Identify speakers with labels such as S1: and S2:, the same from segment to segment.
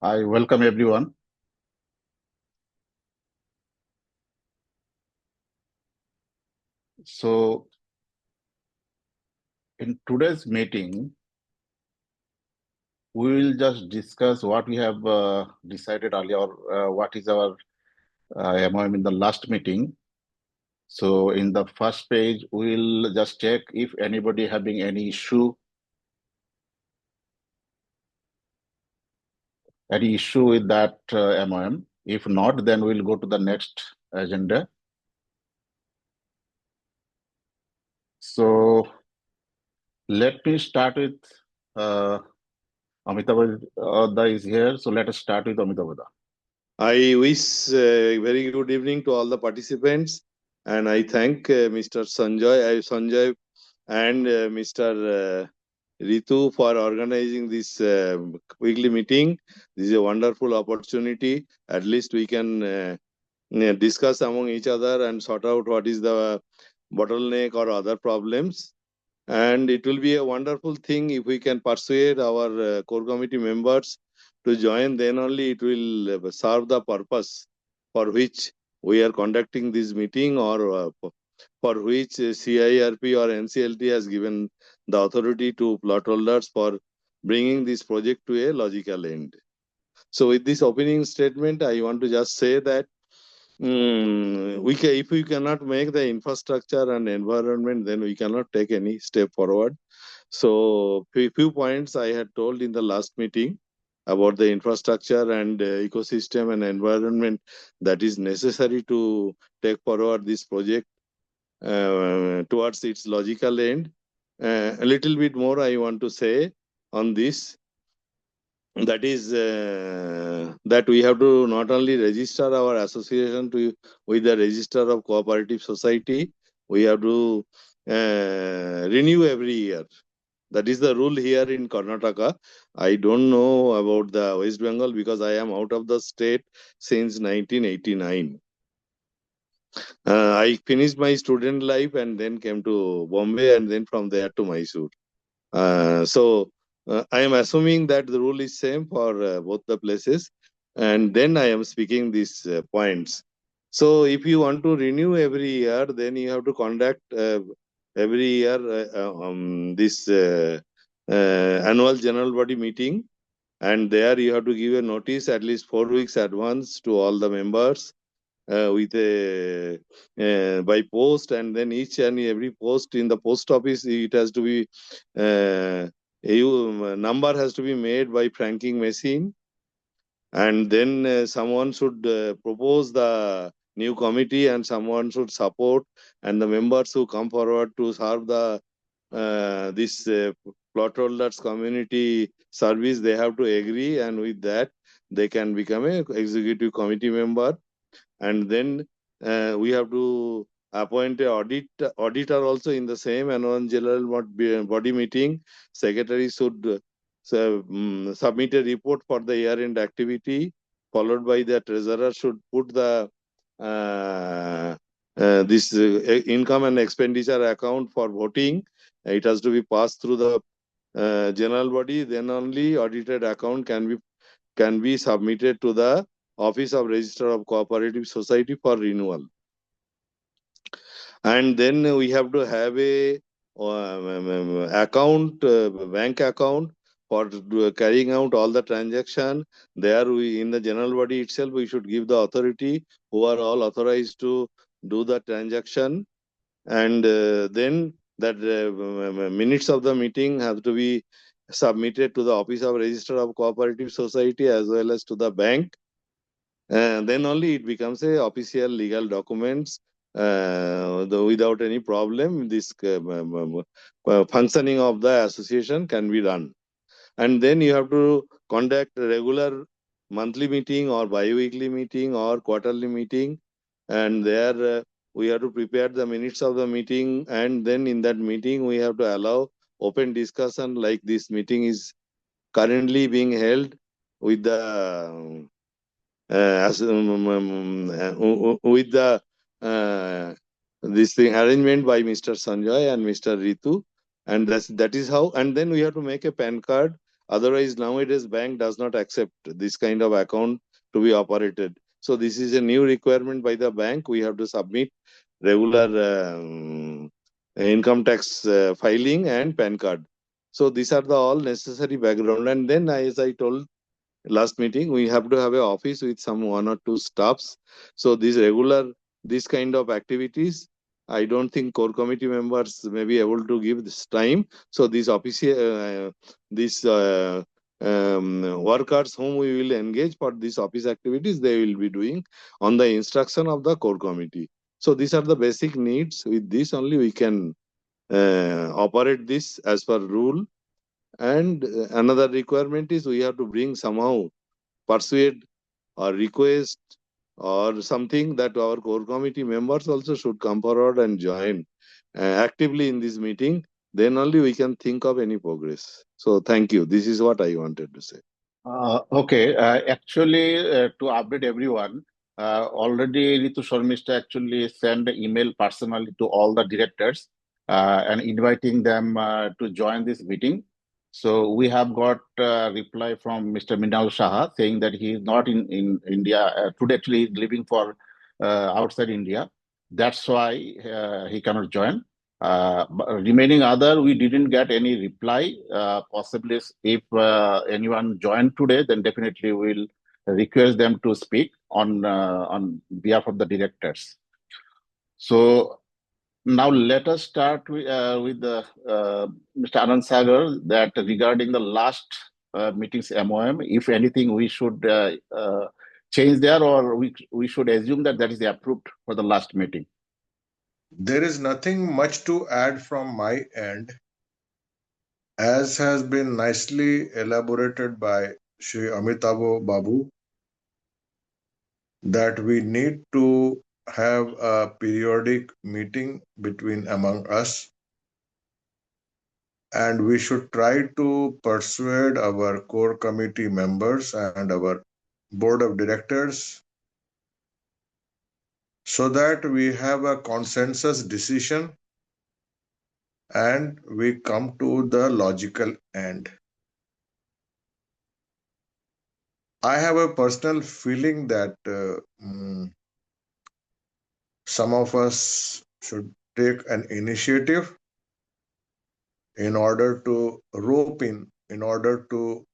S1: I welcome everyone. So, in today's meeting, we will just discuss what we have decided earlier, or what is our MOM in the last meeting. So, in the first page, we'll just check if anybody having any issue with that MOM. If not, then we'll go to the next agenda. So, let me start with Amitabh is here. So, let us start with Amitabh.
S2: I wish very good evening to all the participants, and I thank Mr. Sanjay and Mr. Ritu for organizing this weekly meeting. This is a wonderful opportunity. At least we can discuss among each other and sort out what is the bottleneck or other problems. And it will be a wonderful thing if we can persuade our core committee members to join. Then only it will serve the purpose for which we are conducting this meeting, or for which CIRP or NCLT has given the authority to plot holders for bringing this project to a logical end. So with this opening statement, I want to just say that if we cannot make the infrastructure and environment, then we cannot take any step forward. So few points I had told in the last meeting about the infrastructure and ecosystem and environment that is necessary to take forward this project towards its logical end. A little bit more I want to say on this. That is that we have to not only register our association with the Register of Cooperative Society, we have to renew every year. That is the rule here in Karnataka. I don't know about the West Bengal because I am out of the state since 1989. I finished my student life and then came to Bombay, and then from there to Mysore. So I am assuming that the rule is same for both the places, and then I am speaking these points. So if you want to renew every year, then you have to conduct every year this annual general body meeting, and there you have to give a notice at least 4 weeks advance to all the members with a by post, and then each and every post in the post office, it has to be number has to be made by franking machine, and then someone should propose the new committee and someone should support, and the members who come forward to serve the this plot holders community service, they have to agree, and with that they can become a executive committee member. And then we have to appoint a auditor also in the same annual general body meeting. Secretary should submit a report for the year-end activity, followed by the treasurer should put the this income and expenditure account for voting. It has to be passed through the general body. Then only audited account can be submitted to the Office of Register of Cooperative Society for renewal. And then we have to have a account, bank account for carrying out all the transaction. There we, in the general body itself, we should give the authority who are all authorized to do the transaction. And then that minutes of the meeting have to be submitted to the Office of Register of Cooperative Society as well as to the bank. Then only it becomes a official legal documents. Without any problem, this functioning of the association can be done. And then you have to conduct a regular monthly meeting or bi-weekly meeting or quarterly meeting, and there we have to prepare the minutes of the meeting, and then in that meeting we have to allow open discussion like this meeting is currently being held with the with the this thing arrangement by Mr. Sanjay and Mr. Ritu, and that is how. And then we have to make a PAN card Otherwise, nowadays bank does not accept this kind of account to be operated. So this is a new requirement by the bank. We have to submit regular income tax filing and PAN card. So these are the all necessary background. And then, as I told last meeting, we have to have a office with some 1 or 2 staffs. So this kind of activities, I don't think core committee members may be able to give this time. So these workers whom we will engage for these office activities, they will be doing on the instruction of the core committee. So these are the basic needs. With this only we can operate this as per rule. And another requirement is we have to bring somehow persuade or request or something that our core committee members also should come forward and join actively in this meeting. Then only we can think of any progress. So thank you. This is what I wanted to say.
S1: Okay, actually, to update everyone, already Ritu Sharmista actually sent an email personally to all the directors and inviting them to join this meeting. So we have got a reply from Mr. Minal Shaha saying that he is not in India today. Actually, he is living for outside India. That's why he cannot join. But remaining other, we didn't get any reply. Possibly, if anyone joined today, then definitely we'll request them to speak on behalf of the directors. So now let us start with Mr. Anand Sagar that regarding the last meeting's MOM, if anything, we should change there, or we should assume that that is approved for the last meeting.
S3: There is nothing much to add from my end, as has been nicely elaborated by Shri Amitabh Babu, that we need to have a periodic meeting between among us, and we should try to persuade our core committee members and our board of directors so that we have a consensus decision and we come to the logical end. I have a personal feeling that some of us should take an initiative in order to rope in order to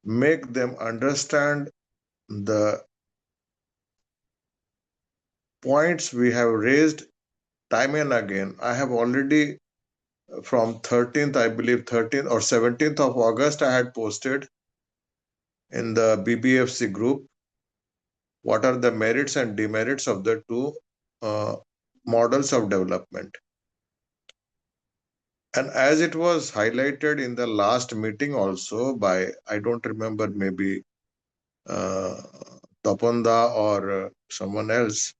S3: make them understand the points we have raised time and again. I have already from 13th, I believe 13th or 17th of August, I had posted in the BBFC group what are the merits and demerits of the two models of development. And as it was highlighted in the last meeting also by, I don't remember, maybe Tapanda or someone else,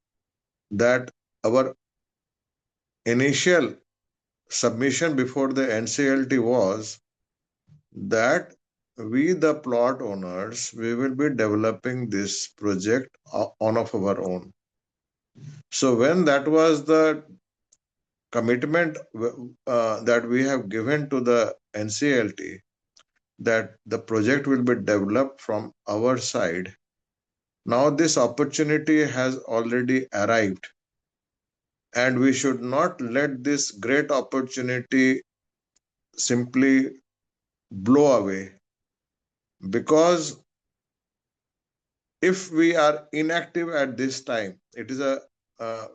S3: that our initial submission before the NCLT was that we, the plot owners, we will be developing this project on of our own. So when that was the commitment that we have given to the NCLT, that the project will be developed from our side, now this opportunity has already arrived, and we should not let this great opportunity simply blow away, because if we are inactive at this time, it is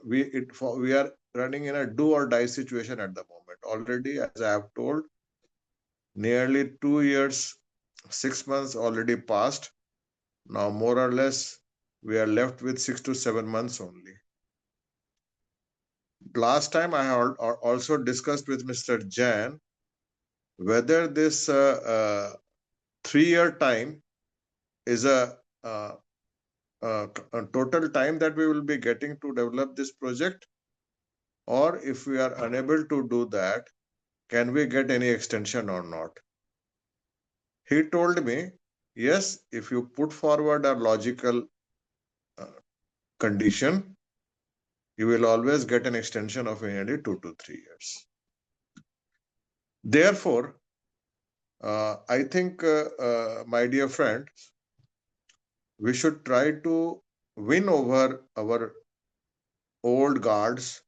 S3: we are running in a do or die situation at the moment. Already, as I have told, nearly 2 years, 6 months already passed. Now, more or less, we are left with 6 to 7 months only. Last time I also discussed with Mr. Jain whether this 3-year time is a total time that we will be getting to develop this project, or if we are unable to do that, can we get any extension or not? He told me, yes, if you put forward a logical condition, you will always get an extension of nearly 2 to 3 years. Therefore, I think, my dear friend, we should try to win over our old guards,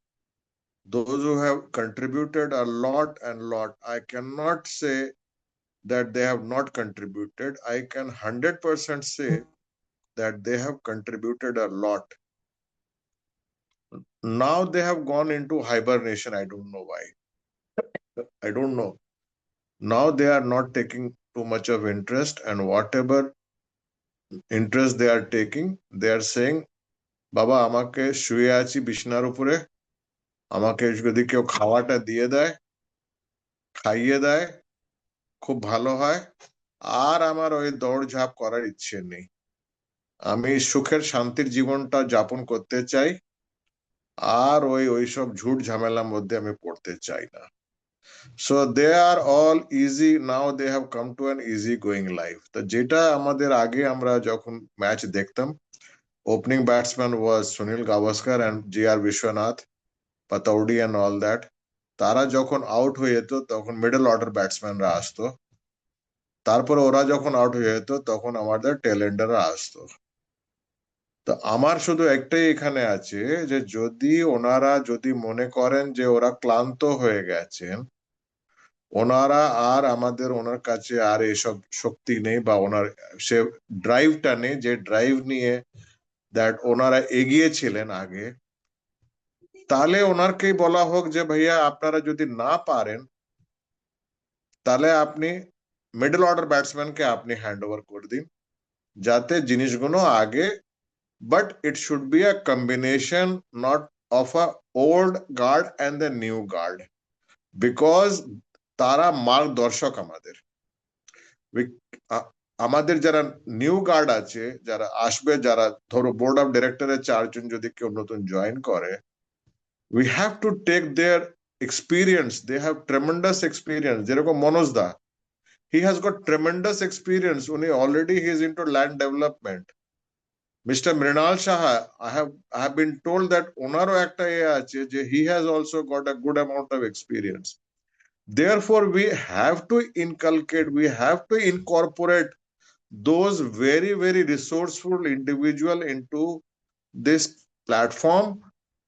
S3: those who have contributed a lot and lot. I cannot say that they have not contributed. I can 100% say that they have contributed a lot. Now they have gone into hibernation. I don't know why. I don't know. Now they are not taking too much of interest, and whatever interest they are taking, they are saying, বাবা আমাকে শুয়ে আছি বিছানার উপরে, আমাকে যদি কেউ খাওয়াটা দিয়ে দেয়, খাইয়ে দেয়, খুব ভালো হয়, আর আমার ওই দৌড়ঝাঁপ করার ইচ্ছে নেই। আমি সুখের শান্তির জীবনটা যাপন করতে চাই, আর ওইসব ঝুট ঝামেলার মধ্যে আমি পড়তে চাই না। So they are all easy now. They have come to an easy going life. তো যেটা আমাদের আগে আমরা যখন ম্যাচ দেখতাম, opening batsman was Sunil Gavaskar and J.R. Vishwanath, Pataudi and all that. তারা যখন আউট হয়ে যেত তখন মিডল অর্ডার ব্যাটসম্যানরা আসতো, তারপরে ওরা যখন আউট হয়ে যেত তখন আমাদের টেলেন্ডাররা আসতো। তো আমার শুধু একটাই এখানে আছে যে যদি ওনারা যদি মনে করেন যে ওরা ক্লান্ত হয়ে গেছেন, ওনারা আর আমাদের ওনার কাছে আর এসব শক্তি নেই বা ওনার সে ড্রাইভটা নেই যে ড্রাইভ নিয়ে দ্যাট ওনারা এগিয়েছিলেন আগে, তাহলে ওনারকেই বলা হোক যে ভাইয়া আপনারা যদি না পারেন তাহলে আপনি মিডল অর্ডার ব্যাটসম্যানকে আপনি হ্যান্ড ওভার করে দিন, যাতে জিনিসগুলো আগে, but it should be a combination not of a old guard and the new guard, because তারা মার্গদর্শক আমাদের। আমাদের যারা নিউ গার্ড আছে, যারা আসবে, যারা ধরো বোর্ড অফ ডিরেক্টরের 4 জন যদি কেউ নতুন জয়েন করে, we have to take their experience. They have tremendous experience. যেরকম মনোজ দা, he has got tremendous experience. উনি already he is into land development. Mr. Mrinal Shah, I have been told that ওনারও একটা আছে যে he has also got a good amount of experience. Therefore we have to inculcate, we have to incorporate those very, very resourceful individual into this platform,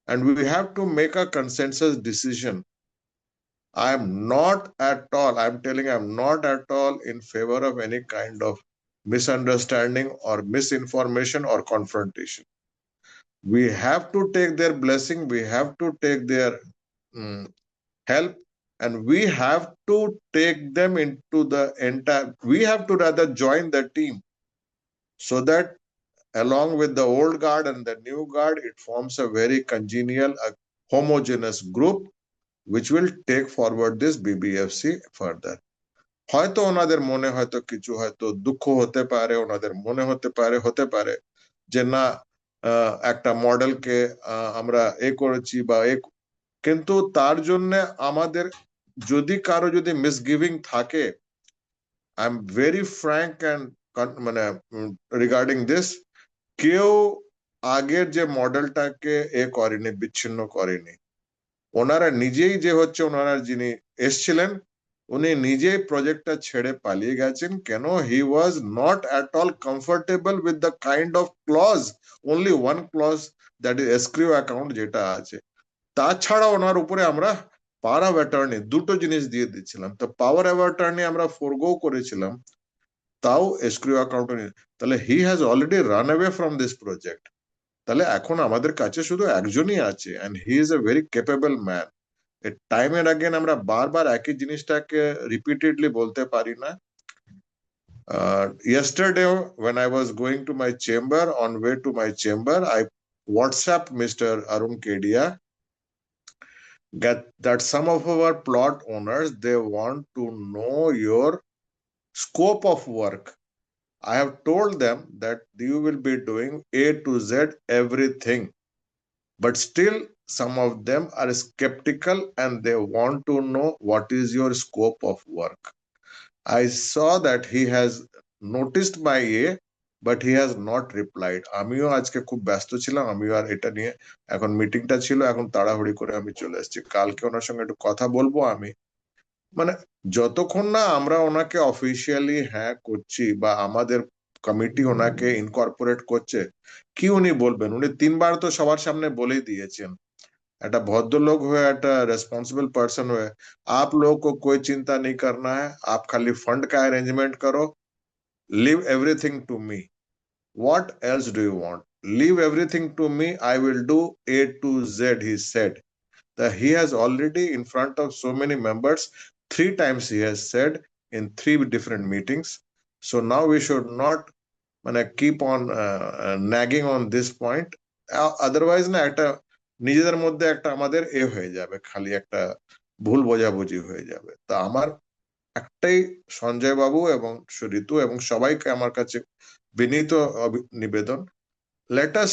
S3: and we have to make a consensus decision. I am not at all, I'm telling you, I'm not at all in favor of any kind of misunderstanding or misinformation or confrontation. We have to take their blessing, we have to take their help, and we have to take them into the entire, we have to rather join the team so that along with the old guard and the new guard, it forms a very congenial, a homogeneous group which will take forward this BBFC further. হয়তো ওনাদের মনে হয়তো কিছু হয়তো দুঃখ হতে পারে, ওনাদের মনে হতে পারে যে না একটা মডেলকে আমরা করেছি বা কিন্তু তার জন্য আমাদের যদি কারো যদি মিসগিভিং থাকে, I am very frank and মানে রিগার্ডিং দিস, কেউ আগের যে মডেলটাকে করেনি, বিচ্ছিন্ন করেনি। ওনারা নিজেই যে হচ্ছে ওনারা যিনি এসছিলেন উনি নিজেই প্রজেক্টটা ছেড়ে পালিয়ে গেছেন। কেন? He was not at all comfortable with the kind of clause, only one clause, that is escrow account যেটা আছে। তাছাড়া ওনার উপরে আমরা পাওয়ার অফ অ্যাটর্নি দুটো জিনিস দিয়ে দিচ্ছিলাম। তো পাওয়ার অফ অ্যাটর্নি আমরা ফোরগো করেছিলাম, তাও এসক্রিউ অ্যাকাউন্ট। তাহলে he has already run away from this project. তাহলে এখন আমাদের কাছে শুধু একজনই আছে, and he is a very capable man. Time and again আমরা বারবার একই জিনিসটাকে রিপিটেডলি বলতে পারি না। Yesterday when I was going to my chamber, on way to my chamber, I WhatsApped Mr. Arun Kedia that some of our plot owners, they want to know your scope of work. I have told them that you will be doing A to Z everything, but still some of them are skeptical and they want to know what is your scope of work. I saw that he has noticed my but he has not replied. আমিও আজকে খুব ব্যস্ত ছিলাম, আমিও আর এটা নিয়ে এখন মিটিংটা ছিল, এখন তাড়াহুড়ি করে আমি চলে এসেছি। কালকে ওনার সঙ্গে একটু কথা বলবো আমি, মানে যতক্ষণ না আমরা ওনাকে অফিসিয়ালি হ্যাঁ করছি বা আমাদের কমিটি ওনাকে ইনকর্পোরেট করছে, কি উনি বলবেন? উনি 3 বার তো সবার সামনে বলেই দিয়েছেন। একটা ভদ্রলোক হয়ে, একটা रेस्पॉन्सिबल पर्सन हुए, आप लोगों को कोई चिंता नहीं करना है, आप खाली फंड का अरेंजमेंट करो, leave everything to me. What else do you want? Leave everything to me, I will do A to Z, he said. That he has already in front of so many members, 3 times he has said in 3 different meetings. So now we should not keep on nagging on this point. Otherwise না একটা নিজেদের মধ্যে একটা আমাদের হয়ে যাবে, খালি একটা ভুল বোঝাবুঝি হয়ে যাবে। তা আমার একটাই সঞ্জয় বাবু এবং ঋতু এবং সবাইকে আমার কাছে বিনীত নিবেদন, let us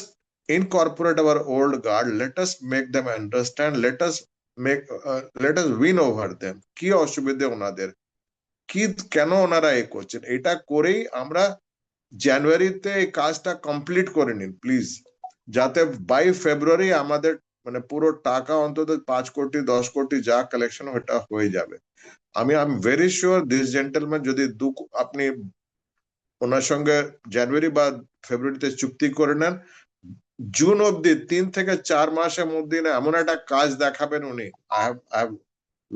S3: incorporate our old guard, let us make them understand, let us win over them. কি অসুবিধে ওনাদের, কি কেন ওনারা করছেন, এটা করেই আমরা জানুয়ারিতে এই কাজটা কমপ্লিট করে নিন প্লিজ, যাতে বাই ফেব্রুয়ারি আমাদের পুরো টাকা অন্তত 5 কোটি 10 কোটি যা কালেকশন ওটা হয়ে যাবে। I am very sure this gentleman যদি আপনি ওনার সঙ্গে জানুয়ারি বা ফেব্রুয়ারিতে চুক্তি করে নেন, জুন অব্দি 3 থেকে 4 মাসের মধ্যে এমন একটা কাজ দেখাবেন উনি। I have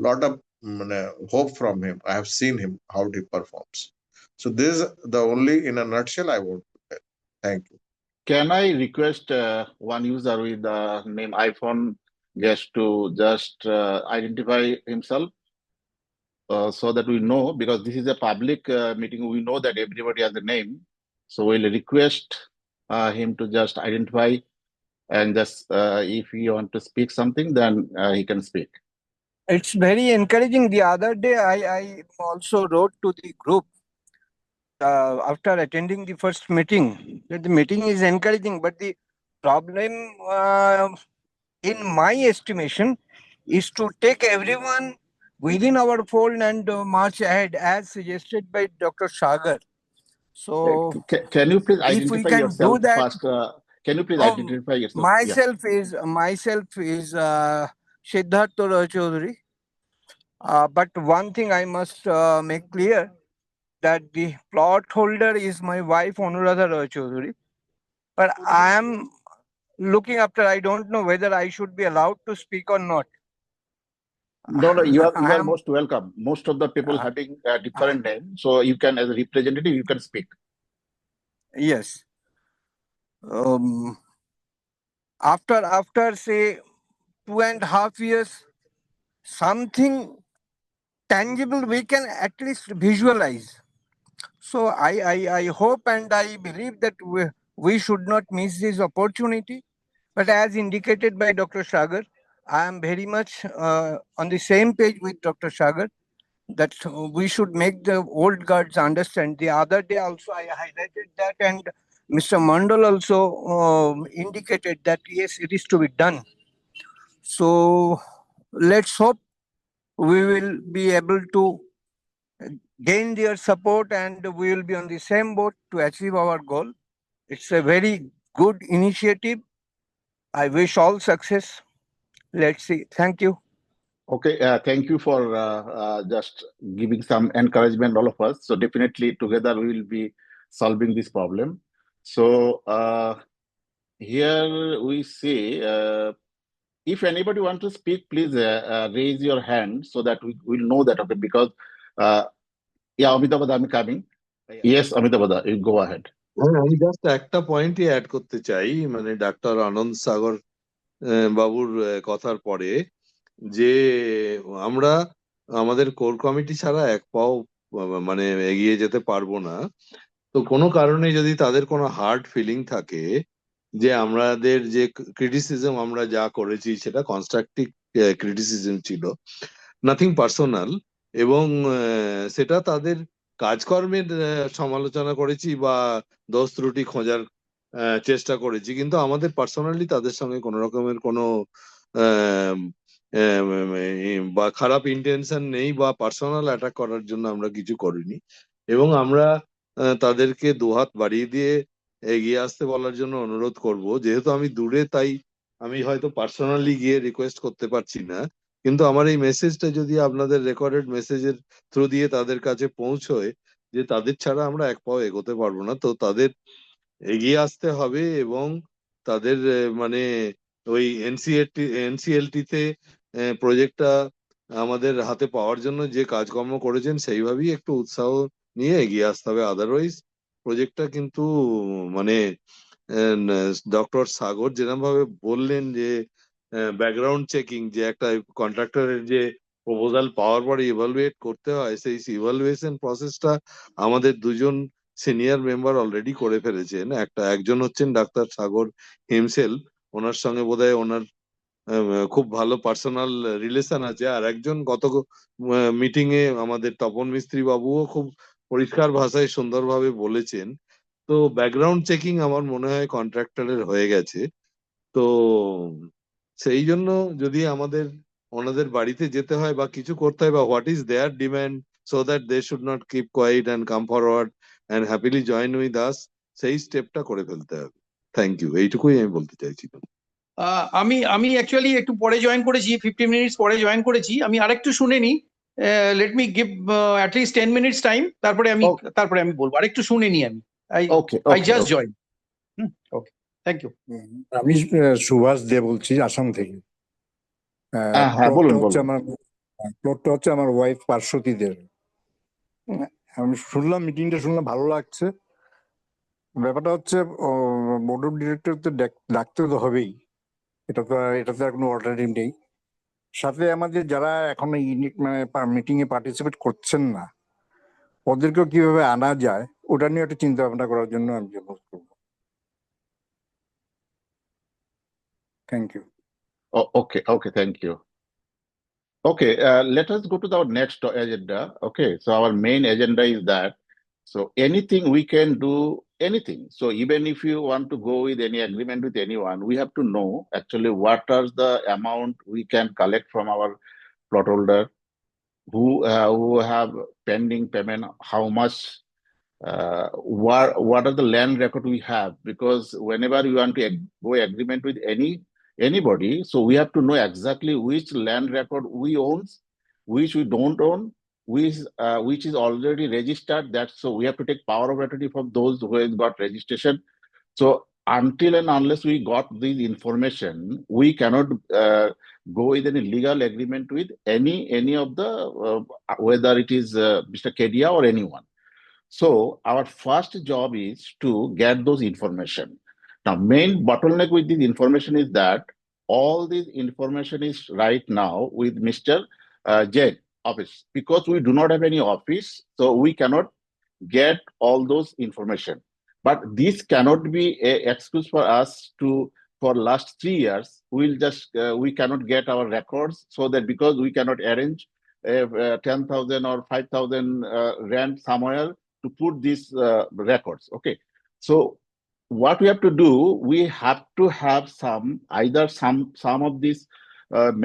S3: lot of hope from him. I have seen him how he performs. So this is the only in a nutshell I want to tell. Thank you.
S1: Can I request one user with the name iPhone guest to just identify himself so that we know, because this is a public meeting, we know that everybody has a name. So we'll request him to just identify, and just if he want to speak something, then he can speak.
S4: It's very encouraging. The other day, I also wrote to the group after attending the first meeting that the meeting is encouraging, but the problem, in my estimation, is to take everyone within our fold and march ahead as suggested by Dr. Sagar. So,
S1: Can you please
S4: if we
S1: identify
S4: can
S1: yourself
S4: do that,
S1: first? Can you please identify yourself?
S4: myself is Siddharth Roy Chaudhary. But one thing I must make clear, that the plot holder is my wife Anuradha Roy Chaudhary. But I am looking after, I don't know whether I should be allowed to speak or not.
S1: No, you
S4: I
S1: are
S4: am-
S1: most welcome. Most of the people having a different name, so you can, as a representative, you can speak.
S4: Yes. After say 2.5 years, something tangible we can at least visualize. So I hope and I believe that we should not miss this opportunity. But as indicated by Dr. Sagar, I am very much on the same page with Dr. Sagar, that we should make the old guards understand. The other day also I highlighted that, and Mr. Mandal also indicated that yes, it is to be done. So let's hope we will be able to gain their support and we will be on the same boat to achieve our goal. It's a very good initiative. I wish all success. Let's see. Thank you.
S1: Okay, thank you for just giving some encouragement, all of us. So definitely together we will be solving this problem. So here we see, if anybody want to speak, please raise your hand so that we will know that. Okay, because yeah, Amitabh, I'm coming. Yes, Amitabh, you go ahead.
S2: আমি just একটা পয়েন্টই add করতে চাই, doctor আনন্দ সাগর বাবুর কথার পরে, যে আমরা আমাদের কোর কমিটি ছাড়া এক পাও এগিয়ে যেতে পারবো না। তো কোনো কারণে যদি তাদের কোনো হার্ড ফিলিং থাকে যে আমাদের যে ক্রিটিসিজম আমরা যা করেছি সেটা কনস্ট্রাকটিভ ক্রিটিসিজম ছিল, নাথিং পার্সোনাল, এবং সেটা তাদের কাজকর্মের সমালোচনা করেছি বা দোষ ত্রুটি খোঁজার চেষ্টা করেছি, কিন্তু আমাদের পার্সোনালি তাদের সঙ্গে কোনো রকমের কোনো বা খারাপ ইন্টেনশন নেই বা পার্সোনাল অ্যাটাক করার জন্য আমরা কিছু করিনি। এবং আমরা তাদেরকে দুহাত বাড়িয়ে দিয়ে এগিয়ে আসতে বলার জন্য অনুরোধ করব। যেহেতু আমি দূরে, তাই আমি হয়তো পার্সোনালি গিয়ে রিকোয়েস্ট করতে পারছি না, কিন্তু আমার এই মেসেজটা যদি আপনাদের রেকর্ডেড মেসেজের থ্রু দিয়ে তাদের কাছে পৌঁছয় যে তাদের ছাড়া আমরা এক পাও এগোতে পারবো না, তো তাদের এগিয়ে আসতে হবে এবং তাদের মানে ওই এনসিএলটি তে প্রজেক্টটা আমাদের হাতে পাওয়ার জন্য যে কাজকর্ম করেছেন সেইভাবেই একটু উৎসাহ নিয়ে এগিয়ে আসতে হবে। আদারওয়াইজ প্রজেক্টটা কিন্তু মানে ডক্টর সাগর যেরকম ভাবে বললেন যে ব্যাকগ্রাউন্ড চেকিং, যে একটা কন্ট্রাক্টরের যে প্রপোজাল পাওয়ার পরে ইভালুয়েট করতে হয়, সেই ইভালুয়েশন প্রসেসটা আমাদের দুজন সিনিয়র মেম্বার অলরেডি করে ফেলেছেন। একজন হচ্ছেন ডাক্তার সাগর হিমসেলফ, ওনার সঙ্গে বোধহয় ওনার খুব ভালো পার্সোনাল রিলেশন আছে। আর একজন গত মিটিং এ আমাদের তপন মিস্ত্রি বাবুও খুব পরিষ্কার ভাষায় সুন্দরভাবে বলেছেন। তো ব্যাকগ্রাউন্ড চেকিং আমার মনে হয় কন্ট্রাক্টরের হয়ে গেছে। তো সেই জন্য যদি আমাদের ওনাদের বাড়িতে যেতে হয় বা কিছু করতে হয়, বা what is their demand, so that they should not keep quiet and come forward and happily join with us, সেই স্টেপটা করে ফেলতে হবে। থ্যাংক ইউ, এইটুকুই আমি বলতে চাইছিলাম।
S5: আমি আমি অ্যাকচুয়ালি একটু পরে জয়েন করেছি, 15 মিনিটস পরে জয়েন করেছি। আমি আরেকটু শুনে নি, let me give at least 10 minutes time, তারপরে আমি বলবো। আরেকটু শুনে নি আমি। I just join. Okay, thank you.
S6: আমি সুভাষ দে বলছি, আসাম থেকে।
S1: হ্যাঁ, বলুন
S6: প্লটটা হচ্ছে আমার ওয়াইফ পার্শ্বতীদের। আমি মিটিংটা শুনলাম, ভালো লাগছে। ব্যাপারটা হচ্ছে বোর্ড অফ ডিরেক্টর তো ডাকতে তো হবেই, এটাতে আর কোনো অল্টারনেটিভ নেই। সাথে আমাদের যারা এখনো মিটিং এ পার্টিসিপেট করছেন না, ওদেরকেও কিভাবে আনা যায় ওটা নিয়ে একটা চিন্তা ভাবনা করার জন্য আমি অনুরোধ করবো। Thank you.
S1: Okay, thank you. Okay, let us go to our next agenda. Okay, so our main agenda is that, so anything we can do, anything. So even if you want to go with any agreement with anyone, we have to know actually what are the amount we can collect from our plot holder, who have pending payment, how much, what are the land record we have, because whenever we want to go agreement with anybody, so we have to know exactly which land record we own, which we don't own, which is already registered. That so we have to take power of attorney from those who have got registration. So until and unless we got this information, we cannot go with any legal agreement with any of the whether it is Mr. Kedia or anyone. So our first job is to get those information. Now, main bottleneck with this information is that all this information is right now with Mr. Jain office, because we do not have any office, so we cannot get all those information. But this cannot be an excuse for us to, for last 3 years, we cannot get our records, so that because we cannot arrange 10,000 or 5,000 rand somewhere to put these records. Okay, so what we have to do, we have to have either some of these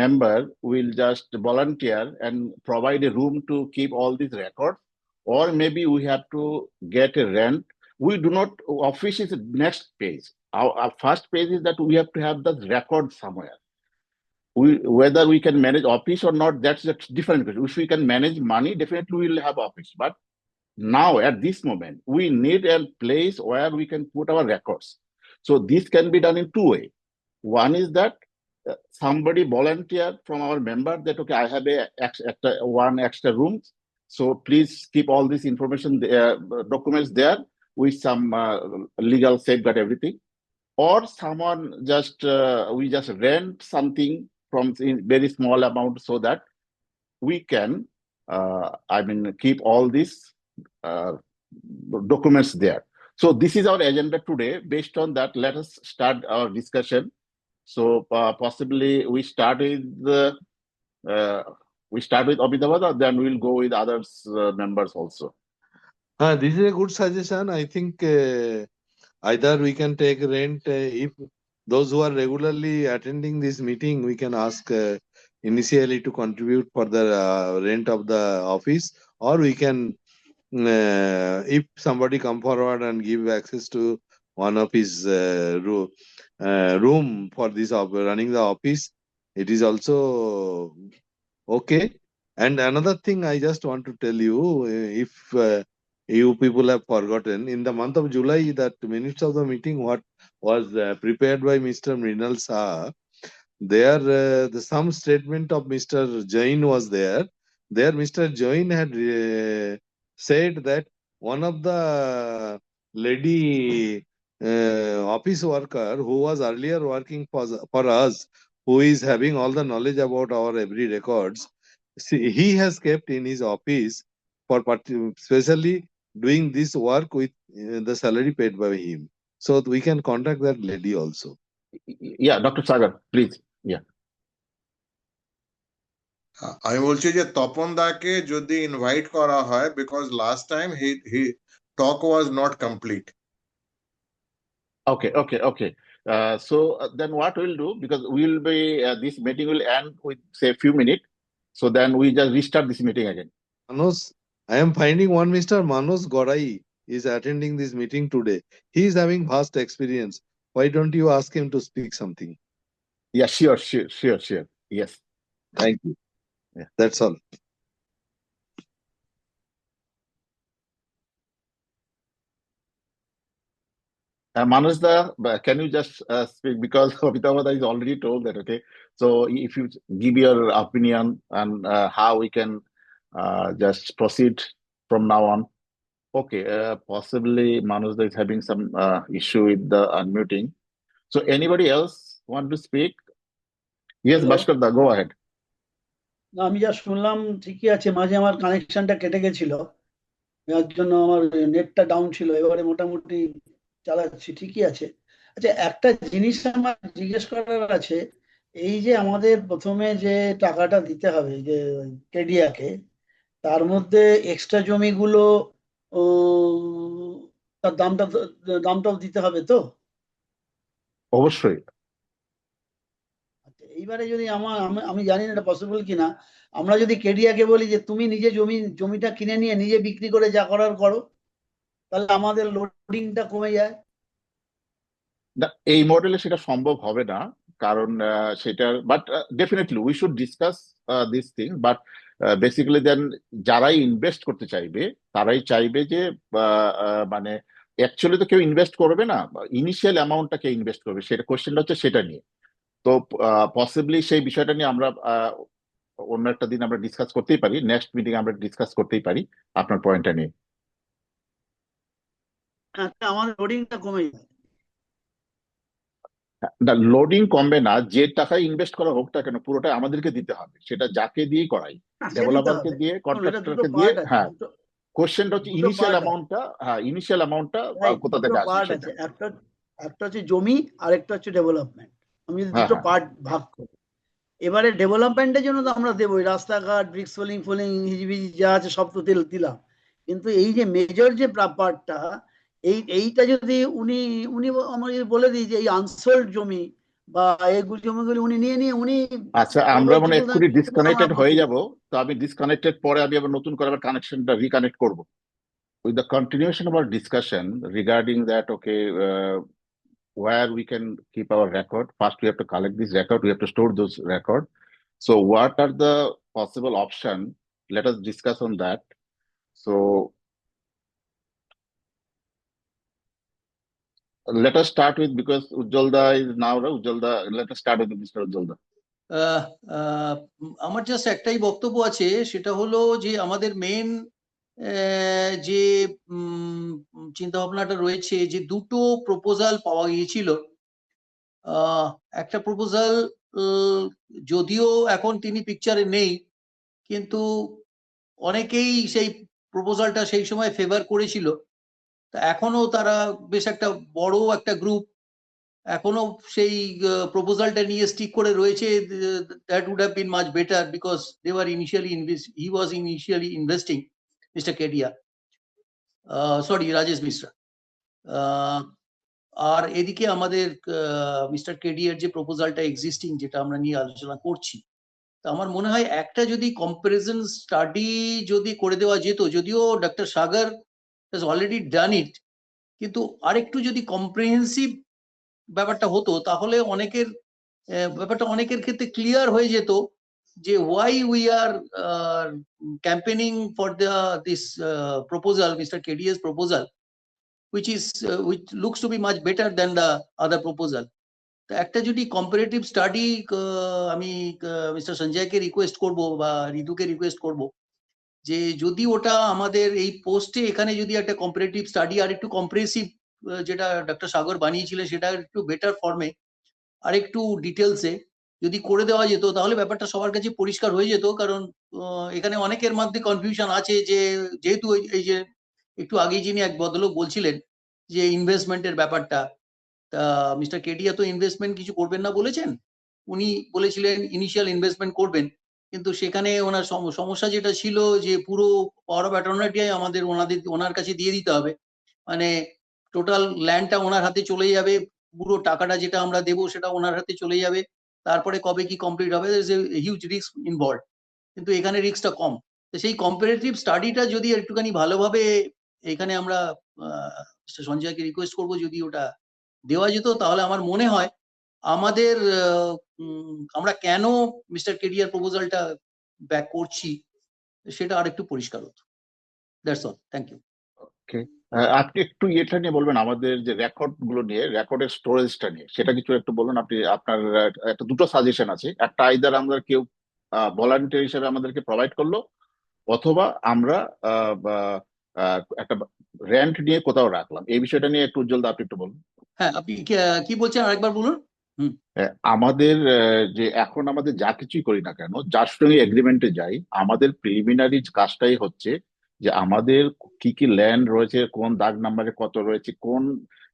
S1: member will just volunteer and provide a room to keep all these records, or maybe we have to get a rent. We do not, office is the next page. Our first page is that we have to have the record somewhere. Whether we can manage office or not, that's a different question. If we can manage money, definitely we will have office. But now at this moment, we need a place where we can put our records. So this can be done in two ways. One is that somebody volunteer from our member that, okay, I have one extra room, so please keep all this information, documents there with some legal safeguard, everything. Or someone just we just rent something from in very small amount, so that we can keep all these documents there. So this is our agenda today. Based on that, let us start our discussion. So possibly we start with Abhidabad, then we'll go with others members also.
S2: This is a good suggestion. I think either we can take rent, if those who are regularly attending this meeting, we can ask initially to contribute for the rent of the office, or we can, if somebody come forward and give access to one of his room for this running the office, it is also Okay. And another thing I just want to tell you, if you people have forgotten, in the month of July, that minutes of the meeting, what was prepared by Mr. Mrinal Shah, there some statement of Mr. Jain was there. There Mr. Jain had said that one of the lady office worker who was earlier working for us, who is having all the knowledge about our every records, see, he has kept in his office for especially doing this work with the salary paid by him. So we can contact that lady also.
S1: Yeah, Dr. Sagar, please. Yeah.
S3: আমি বলছি যে তপন দাকে যদি invite করা হয়, because last time he talk was not complete.
S1: Okay. So then what we'll do, because we'll be this meeting will end with say a few minutes, so then we just restart this meeting again.
S2: Manos, I am finding one Mr. Manos Gorai is attending this meeting today. He is having vast experience. Why don't you ask him to speak something?
S1: Yeah, sure. Yes.
S2: Thank you.
S1: Yeah.
S2: That's all.
S1: Manoj, can you just speak, because Abhitavada is already told that, okay? So if you give your opinion and how we can just proceed from now on. Okay, possibly Manoj is having some issue with the unmuting. So anybody else want to speak? Yes,
S7: Hello?
S1: Bhaskar da, go ahead.
S7: না আমি যা শুনলাম ঠিকই আছে, মাঝে আমার কানেকশনটা কেটে গেছিল, যার জন্য আমার নেটটা ডাউন ছিল, এবারে মোটামুটি চালাচ্ছি, ঠিকই আছে। আচ্ছা, একটা জিনিস আমার জিজ্ঞেস করার আছে, এই যে আমাদের প্রথমে যে টাকাটা দিতে হবে যে কেডিয়াকে, তার মধ্যে এক্সট্রা জমিগুলো তার দামটাও দিতে হবে তো?
S1: অবশ্যই।
S7: এইবারে যদি আমি জানি না এটা পসিবল কিনা, আমরা যদি কেডিয়াকে বলি যে তুমি নিজে জমিটা কিনে নিয়ে নিজে বিক্রি করে যা করার করো, তাহলে আমাদের লোডিংটা কমে যায়।
S1: না, এই মডেলে সেটা সম্ভব হবে না, কারণ সেটার but definitely we should discuss this thing, but basically then যারাই ইনভেস্ট করতে চাইবে তারাই চাইবে যে মানে অ্যাকচুয়ালি তো কেউ ইনভেস্ট করবে না, ইনিশিয়াল অ্যামাউন্টটা কে ইনভেস্ট করবে, সেটা কোশ্চেনটা হচ্ছে সেটা নিয়ে। তো পসিবলি সেই বিষয়টা নিয়ে আমরা অন্য একটা দিন আমরা ডিসকাস করতেই পারি, নেক্সট মিটিং আমরা ডিসকাস করতেই পারি আপনার পয়েন্টটা নিয়ে।
S7: আমাদের লোডিংটা কমে যায়।
S1: লোডিং কমবে না, যে টাকা ইনভেস্ট করা হোক না কেন পুরোটা আমাদেরকে দিতে হবে, সেটা যাকে দিয়ে করাই, ডেভেলপারকে দিয়ে, কন্ট্রাক্টরকে দিয়ে। হ্যাঁ, কোশ্চেনটা হচ্ছে ইনিশিয়াল অ্যামাউন্টটা, ইনিশিয়াল অ্যামাউন্টটা কোথা থেকে আসবে।
S7: একটা হচ্ছে জমি আর একটা হচ্ছে ডেভেলপমেন্ট। আমি যদি দুটো পার্ট ভাগ করি, এবারে ডেভেলপমেন্টের জন্য তো আমরা দেবো রাস্তাঘাট, ব্রিক্স ফোলিং হিজিবিজি যা আছে সব তো দিলাম, কিন্তু এই যে মেজর যে পার্টটা, এইটা যদি উনি আমার বলে দিই যে এই আনসোল্ড জমি বা এইগুলো জমিগুলি উনি নিয়ে উনি।
S1: আচ্ছা, আমরা মানে এক্ষুনি ডিসকানেক্টেড হয়ে যাব, তো আমি ডিসকানেক্টেড পরে আমি আবার নতুন করে আবার কানেকশনটা রিকানেক্ট করব with the continuation of our discussion regarding that. Okay, where we can keep our record. First we have to collect this record, we have to store those record. So what are the possible option? Let us discuss on that. So let us start with, because Ujjalda is now, Ujjalda, let us start with Mr. Ujjalda.
S5: আমার just একটাই বক্তব্য আছে, সেটা হলো যে আমাদের main যে চিন্তা ভাবনাটা রয়েছে, যে দুটো প্রপোজাল পাওয়া গিয়েছিল। একটা প্রপোজাল যদিও এখন তিনি পিকচারে নেই, কিন্তু অনেকেই সেই প্রপোজালটা সেই সময় ফেভার করেছিল। তা এখনো তারা বেশ একটা বড় একটা গ্রুপ এখনো সেই প্রপোজালটা নিয়ে স্টিক করে রয়েছে। That would have been much better, because they were initially he was initially investing, mister Kedia, sorry Rajesh Mishra. আর এদিকে আমাদের মিস্টার কেডিয়ার যে প্রপোজালটা এক্সিস্টিং, যেটা আমরা নিয়ে আলোচনা করছি, তা আমার মনে হয় একটা যদি কম্পারিজন স্টাডি যদি করে দেওয়া যেত, যদিও doctor Sagar has already done it, কিন্তু আরেকটু যদি কম্প্রিহেন্সিভ ব্যাপারটা হতো, তাহলে ব্যাপারটা অনেকের ক্ষেত্রে ক্লিয়ার হয়ে যেত যে why we are campaigning for this proposal, Mr. KDA's proposal, which looks to be much better than the other proposal. তো একটা যদি কম্পারেটিভ স্টাডি আমি মিস্টার সঞ্জয়কে রিকোয়েস্ট করব বা ঋতুকে রিকোয়েস্ট করব যে যদি ওটা আমাদের এই পোস্টে এখানে যদি একটা কম্পারেটিভ স্টাডি আর একটু কম্প্রেসিভ, যেটা ডক্টর সাগর বানিয়েছিলেন সেটা একটু বেটার ফর্মে আর একটু ডিটেলসে যদি করে দেওয়া যেত তাহলে ব্যাপারটা সবার কাছে পরিষ্কার হয়ে যেত। কারণ এখানে অনেকের মধ্যে কনফিউশন আছে যে যেহেতু এই যে একটু আগেই যিনি এক ভদ্রলোক বলছিলেন যে ইনভেস্টমেন্টের ব্যাপারটা, তা মিস্টার কেডিয়া তো ইনভেস্টমেন্ট কিছু করবেন না বলেছেন, উনি বলেছিলেন ইনিশিয়াল ইনভেস্টমেন্ট করবেন, কিন্তু সেখানে ওনার সমস্যা যেটা ছিল যে পুরো পাওয়ার অফ অ্যাটর্নিটাই আমাদের ওনার কাছে দিয়ে দিতে হবে, মানে টোটাল ল্যান্ডটা ওনার হাতে চলে যাবে, পুরো টাকাটা যেটা আমরা দেবো সেটা ওনার হাতে চলে যাবে, তারপরে কবে কি কমপ্লিট হবে, হিউজ রিস্ক ইনভলভ, কিন্তু এখানে রিস্কটা কম। তো সেই কম্পারেটিভ স্টাডিটা যদি একটুখানি ভালোভাবে এখানে আমরা সঞ্জয়কে রিকোয়েস্ট করবো যদি ওটা দেওয়া যেত তাহলে আমার মনে হয় আমাদের আমরা কেন মিস্টার কেডিয়ার প্রপোজালটা ব্যাক করছি সেটা আরেকটু পরিষ্কার হতো। That's all, thank you.
S1: Okay, আপনি একটু এটা নিয়ে বলবেন, আমাদের যে রেকর্ড গুলো নিয়ে, রেকর্ডের স্টোরেজটা নিয়ে সেটা কিছু একটু বলুন। আপনি আপনার একটা দুটো সাজেশন আছে, একটা আইদার আমরা কেউ ভলান্টিয়ার হিসেবে আমাদেরকে প্রোভাইড করলো, অথবা আমরা একটা রেন্ট নিয়ে কোথাও রাখলাম। এই বিষয়টা নিয়ে একটু উজ্জ্বল দা আপনি একটু বলুন।
S5: হ্যাঁ, আপনি কি বলছেন আরেকবার বলুন।
S1: আমাদের যে এখন আমাদের যা কিছুই করি না কেন, যার সঙ্গে এগ্রিমেন্টে যাই, আমাদের প্রিলিমিনারি কাজটাই হচ্ছে যে আমাদের কি কি ল্যান্ড রয়েছে, কোন দাগ নাম্বারে কত রয়েছে, কোন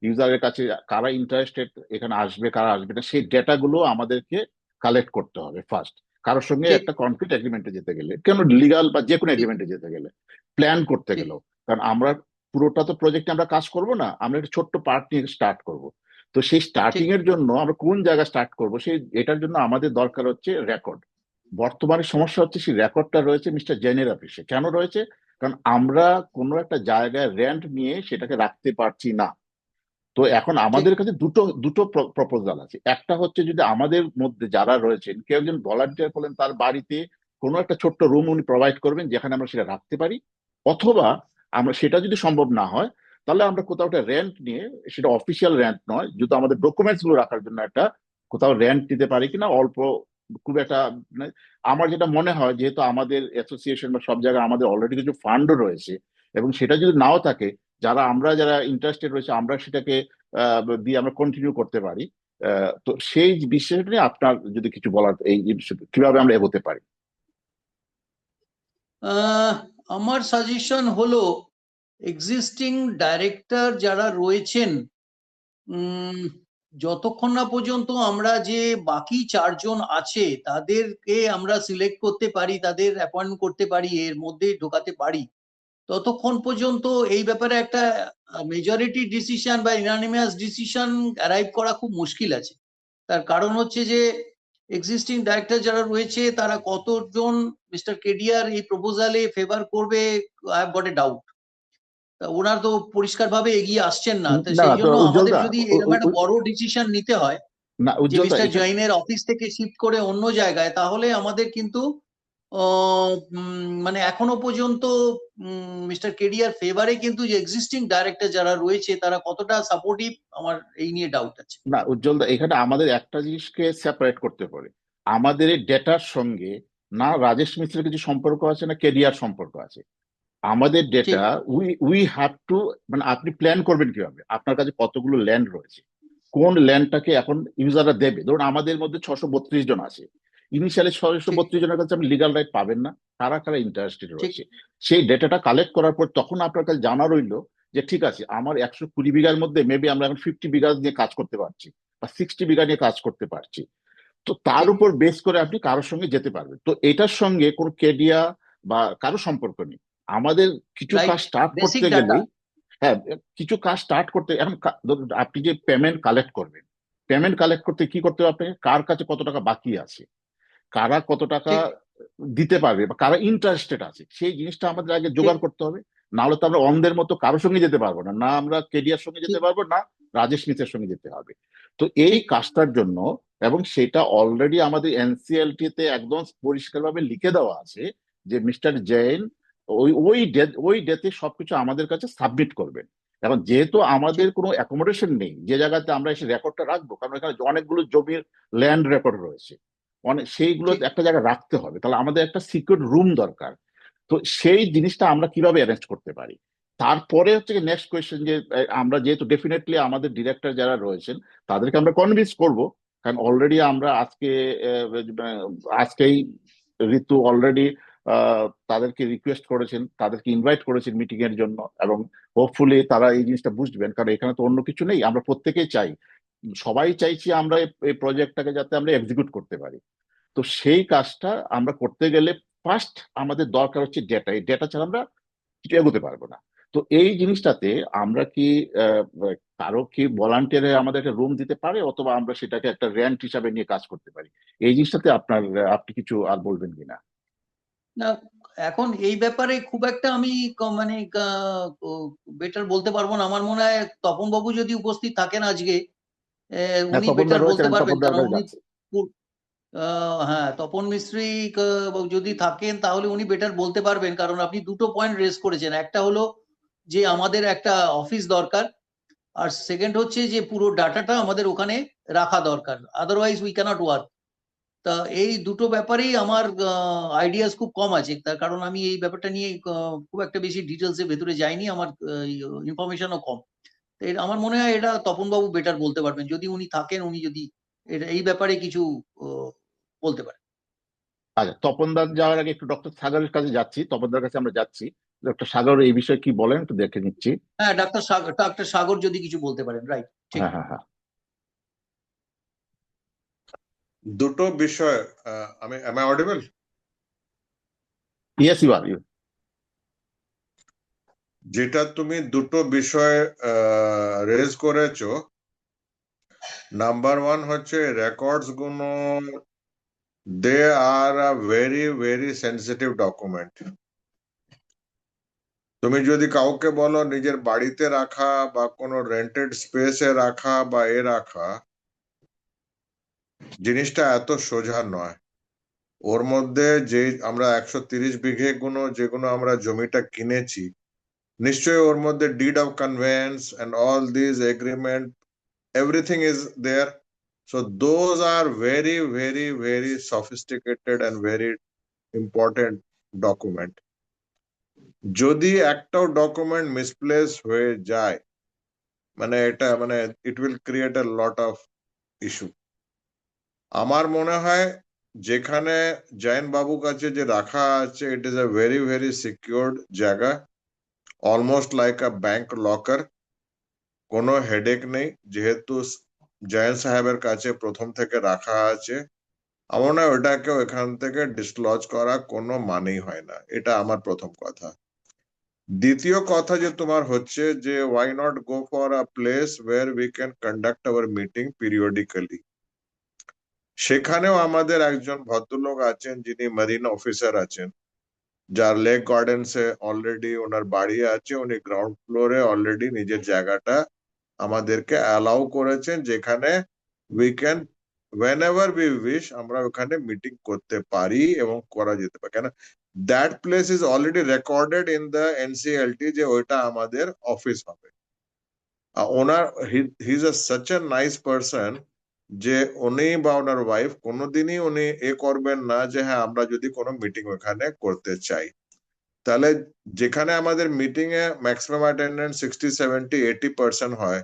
S1: ইউজারের কাছে কারা ইন্টারেস্টেড এখানে আসবে, কারা আসবে না, সেই ডেটাগুলো আমাদেরকে কালেক্ট করতে হবে ফার্স্ট। কারোর সঙ্গে একটা কনক্রিট এগ্রিমেন্টে যেতে গেলে, কেন লিগাল বা যে কোনো এগ্রিমেন্টে যেতে গেলে, প্ল্যান করতে গেলেও, কারণ আমরা পুরোটা তো প্রজেক্টে আমরা কাজ করব না, আমরা একটা ছোট্ট পার্ট নিয়ে স্টার্ট করব। তো সেই স্টার্টিং এর জন্য আমরা কোন জায়গায় স্টার্ট করব, সেই এটার জন্য আমাদের দরকার হচ্ছে রেকর্ড। বর্তমানে সমস্যা হচ্ছে সেই রেকর্ডটা রয়েছে মিস্টার জৈনের অফিসে। কেন রয়েছে? কারণ আমরা কোনো একটা জায়গায় রেন্ট নিয়ে সেটাকে রাখতে পারছি না। তো এখন আমাদের কাছে দুটো প্রপোজাল আছে। একটা হচ্ছে যদি আমাদের মধ্যে যারা রয়েছেন কেউ একজন ভলান্টিয়ার করলেন, তার বাড়িতে কোনো একটা ছোট্ট রুম উনি প্রোভাইড করবেন যেখানে আমরা সেটা রাখতে পারি, অথবা আমরা সেটা যদি সম্ভব না হয় তাহলে আমরা কোথাও একটা রেন্ট নিয়ে, সেটা অফিসিয়াল রেন্ট নয়, যদি আমাদের ডকুমেন্টস গুলো রাখার জন্য একটা কোথাও রেন্ট দিতে পারি কিনা, অল্প, খুব একটা আমার যেটা মনে হয়, যেহেতু আমাদের অ্যাসোসিয়েশন বা সব জায়গায় আমাদের অলরেডি কিছু ফান্ডও রয়েছে, এবং সেটা যদি নাও থাকে, যারা ইন্টারেস্টেড রয়েছে আমরা সেটাকে দিয়ে আমরা কন্টিনিউ করতে পারি। তো সেই বিষয়টা নিয়ে আপনার যদি কিছু বলার, এই কিভাবে আমরা এগোতে পারি।
S5: আমার সাজেশন হলো এক্সিস্টিং ডাইরেক্টর যারা রয়েছেন, যতক্ষণ না পর্যন্ত আমরা যে বাকি 4 জন আছে তাদেরকে আমরা সিলেক্ট করতে পারি, তাদের অ্যাপয়েন্ট করতে পারি, এর মধ্যে ঢোকাতে পারি, ততক্ষণ পর্যন্ত এই ব্যাপারে একটা মেজরিটি ডিসিশন বা ইউনানিমাস ডিসিশন অ্যারাইভ করা খুব মুশকিল আছে। তার কারণ হচ্ছে যে এক্সিস্টিং ডাইরেক্টর যারা রয়েছে তারা কতজন মিস্টার কেডিয়ার এই প্রপোজালে ফেভার করবে, I have got a doubt. ওনার তো পরিষ্কার ভাবে এগিয়ে আসছেন না, তো সেই জন্য আমাদের যদি এরকম একটা বড় ডিসিশন নিতে হয় যে মিস্টার জৈনের অফিস থেকে শিফট করে অন্য জায়গায়, তাহলে আমাদের কিন্তু মানে এখনো পর্যন্ত মিস্টার কেডিয়ার ফেভারে কিন্তু যে এক্সিস্টিং ডাইরেক্টর যারা রয়েছে তারা কতটা সাপোর্টিভ, আমার এই নিয়ে ডাউট আছে।
S1: না উজ্জ্বল দা, এখানে আমাদের একটা জিনিসকে সেপারেট করতে পারে। আমাদের এই ডেটার সঙ্গে না রাজেশ মিশ্রের কিছু সম্পর্ক আছে, না কেডিআর সম্পর্ক আছে। আমাদের ডেটা উই হ্যাভ টু, মানে আপনি প্ল্যান করবেন কিভাবে, আপনার কাছে কতগুলো ল্যান্ড রয়েছে, কোন ল্যান্ডটাকে এখন ইউজাররা দেবে। ধরুন আমাদের মধ্যে 632 জন আছে, ইনিশিয়ালি 632 জনের কাছে আপনি লিগাল রাইট পাবেন না, কারা কারা ইন্টারেস্টেড রয়েছে। সেই ডেটাটা কালেক্ট করার পর তখন আপনার কাছে জানা রইলো যে ঠিক আছে, আমার 120 বিঘার মধ্যে মেবি আমরা এখন 50 বিঘা নিয়ে কাজ করতে পারছি, বা 60 বিঘা নিয়ে কাজ করতে পারছি। তো তার উপর বেস করে আপনি কারোর সঙ্গে যেতে পারবেন। তো এটার সঙ্গে কোনো কেডিয়া বা কারো সম্পর্ক নেই। আমাদের কিছু কাজ স্টার্ট করতে গেলে, হ্যাঁ কিছু কাজ স্টার্ট করতে, এখন আপনি যে পেমেন্ট কালেক্ট করবেন, পেমেন্ট কালেক্ট করতে কি করতে হবে আপনাকে, কার কাছে কত টাকা বাকি আছে, কারা কত টাকা দিতে পারবে, বা কারা ইন্টারেস্টেড আছে, সেই জিনিসটা আমাদের আগে জোগাড় করতে হবে। নাহলে তো আমরা অন্ধের মতো কারোর সঙ্গে যেতে পারবো না, আমরা কেডিয়ার সঙ্গে যেতে পারবো না, রাজেশ মিত্রের সঙ্গে যেতে হবে। তো এই কাজটার জন্য এবং সেটা অলরেডি আমাদের এনসিএলটি তে একদম পরিষ্কারভাবে লিখে দেওয়া আছে যে মিস্টার জৈন ওই ডেতে সবকিছু আমাদের কাছে সাবমিট করবেন। এখন যেহেতু আমাদের কোনো অ্যাকোমোডেশন নেই যে জায়গাতে আমরা এসে রেকর্ডটা রাখবো, কারণ এখানে অনেকগুলো জমির ল্যান্ড রেকর্ড রয়েছে, সেইগুলো একটা জায়গায় রাখতে হবে, তাহলে আমাদের একটা সিকিউর রুম দরকার। তো সেই জিনিসটা আমরা কিভাবে অ্যারেঞ্জ করতে পারি? তারপরে হচ্ছে নেক্সট কোয়েশ্চেন যে আমরা যেহেতু ডেফিনেটলি আমাদের ডিরেক্টর যারা রয়েছেন তাদেরকে আমরা কনভিন্স করব, কারণ অলরেডি আমরা আজকেই ঋতু অলরেডি তাদেরকে রিকোয়েস্ট করেছেন, তাদেরকে ইনভাইট করেছেন মিটিং এর জন্য, এবং হোপফুলি তারা এই জিনিসটা বুঝবেন, কারণ এখানে তো অন্য কিছু নেই, আমরা প্রত্যেকেই চাই, সবাই চাইছি আমরা এই প্রজেক্টটাকে যাতে আমরা এক্সিকিউট করতে পারি। তো সেই কাজটা আমরা করতে গেলে ফার্স্ট আমাদের দরকার হচ্ছে ডেটা। এই ডেটা ছাড়া আমরা কিছু এগোতে পারবো না। তো এই জিনিসটাতে আমরা কি কারো কি ভলান্টিয়ারে আমাদের একটা রুম দিতে পারে, অথবা আমরা সেটাকে একটা রেন্ট হিসাবে নিয়ে কাজ করতে পারি? এই জিনিসটাতে আপনি কিছু আর বলবেন কিনা?
S5: না, এখন এই ব্যাপারে খুব একটা আমি মানে বেটার বলতে পারবো না। আমার মনে হয় তপন বাবু যদি উপস্থিত থাকেন আজকে, উনি বেটার বলতে পারবেন, কারণ উনি হ্যাঁ, তপন মিস্ত্রি যদি থাকেন তাহলে উনি বেটার বলতে পারবেন, কারণ আপনি দুটো পয়েন্ট রেজ করেছেন। একটা হলো যে আমাদের একটা অফিস দরকার, আর সেকেন্ড হচ্ছে যে পুরো ডাটাটা আমাদের ওখানে রাখা দরকার, আদারওয়াইজ উই ক্যানট ওয়ার্ক। তা এই দুটো ব্যাপারেই আমার আইডিয়াস খুব কম আছে, তার কারণ আমি এই ব্যাপারটা নিয়ে খুব একটা বেশি ডিটেলস এর ভেতরে যাইনি, আমার ইনফরমেশনও কম। আমার মনে হয় এটা তপন বাবু বেটার বলতে পারবেন, যদি উনি থাকেন, উনি যদি এই ব্যাপারে কিছু বলতে পারেন।
S1: আচ্ছা, তপনদার যাওয়ার আগে একটু ডক্টর সাগরের কাছে যাচ্ছি, তপনদার কাছে আমরা যাচ্ছি। ডক্টর সাগর এই বিষয়ে কি বলেন একটু দেখে নিচ্ছি।
S5: হ্যাঁ, ডাক্তার সাগর যদি কিছু বলতে পারেন। রাইট, ঠিক।
S1: হ্যাঁ হ্যাঁ হ্যাঁ,
S3: দুটো বিষয়, am I audible?
S1: Yes you are.
S3: যেটা তুমি দুটো বিষয় রেজ করেছো, নাম্বার ওয়ান হচ্ছে রেকর্ডস গুলো, they are a very very sensitive document. তুমি যদি কাউকে বলো নিজের বাড়িতে রাখা বা কোনো রেন্টেড স্পেসে রাখা বা রাখা, জিনিসটা এত সোজা নয়। ওর মধ্যে যে আমরা 130 বিঘে যেগুলো আমরা জমিটা কিনেছি, নিশ্চয়ই ওর মধ্যে deed of conveyance and all this agreement, everything is there. So those are very very very sophisticated and very important document. যদি একটাও ডকুমেন্ট মিসপ্লেস হয়ে যায়, মানে এটা মানে ইট will create a lot of issue. আমার মনে হয় যেখানে জৈন বাবু কাছে যে রাখা আছে, it is a very very secured জায়গা, almost like a bank locker. কোনো হেডেক নেই, যেহেতু জৈন সাহেবের কাছে প্রথম থেকে রাখা আছে। আমার না ওটাকে এখান থেকে ডিসলজ করা কোনো মানেই হয় না, এটা আমার প্রথম কথা। দ্বিতীয় কথা যে তোমার হচ্ছে যে why not go for a place where we can conduct our meeting periodically. সেখানেও আমাদের একজন ভদ্রলোক আছেন যিনি মারিন অফিসার আছেন, যার লেক গার্ডেন্সে অলরেডি ওনার বাড়ি আছে, উনি গ্রাউন্ড ফ্লোরে অলরেডি নিজের জায়গাটা আমাদেরকে অ্যালাউ করেছেন, যেখানে we can whenever we wish আমরা ওখানে মিটিং করতে পারি এবং করা যেতে পারে। কেন that place is already recorded in the NCLT যে ওইটা আমাদের অফিস হবে। ওনার he is such a nice person যে উনি বা ওনার ওয়াইফ কোনোদিনই উনি করবেন না যে হ্যাঁ আমরা যদি কোনো মিটিং ওখানে করতে চাই, তাহলে যেখানে আমাদের মিটিং এ ম্যাক্সিমাম অ্যাটেন্ডেন্স 60-70-80% হয়,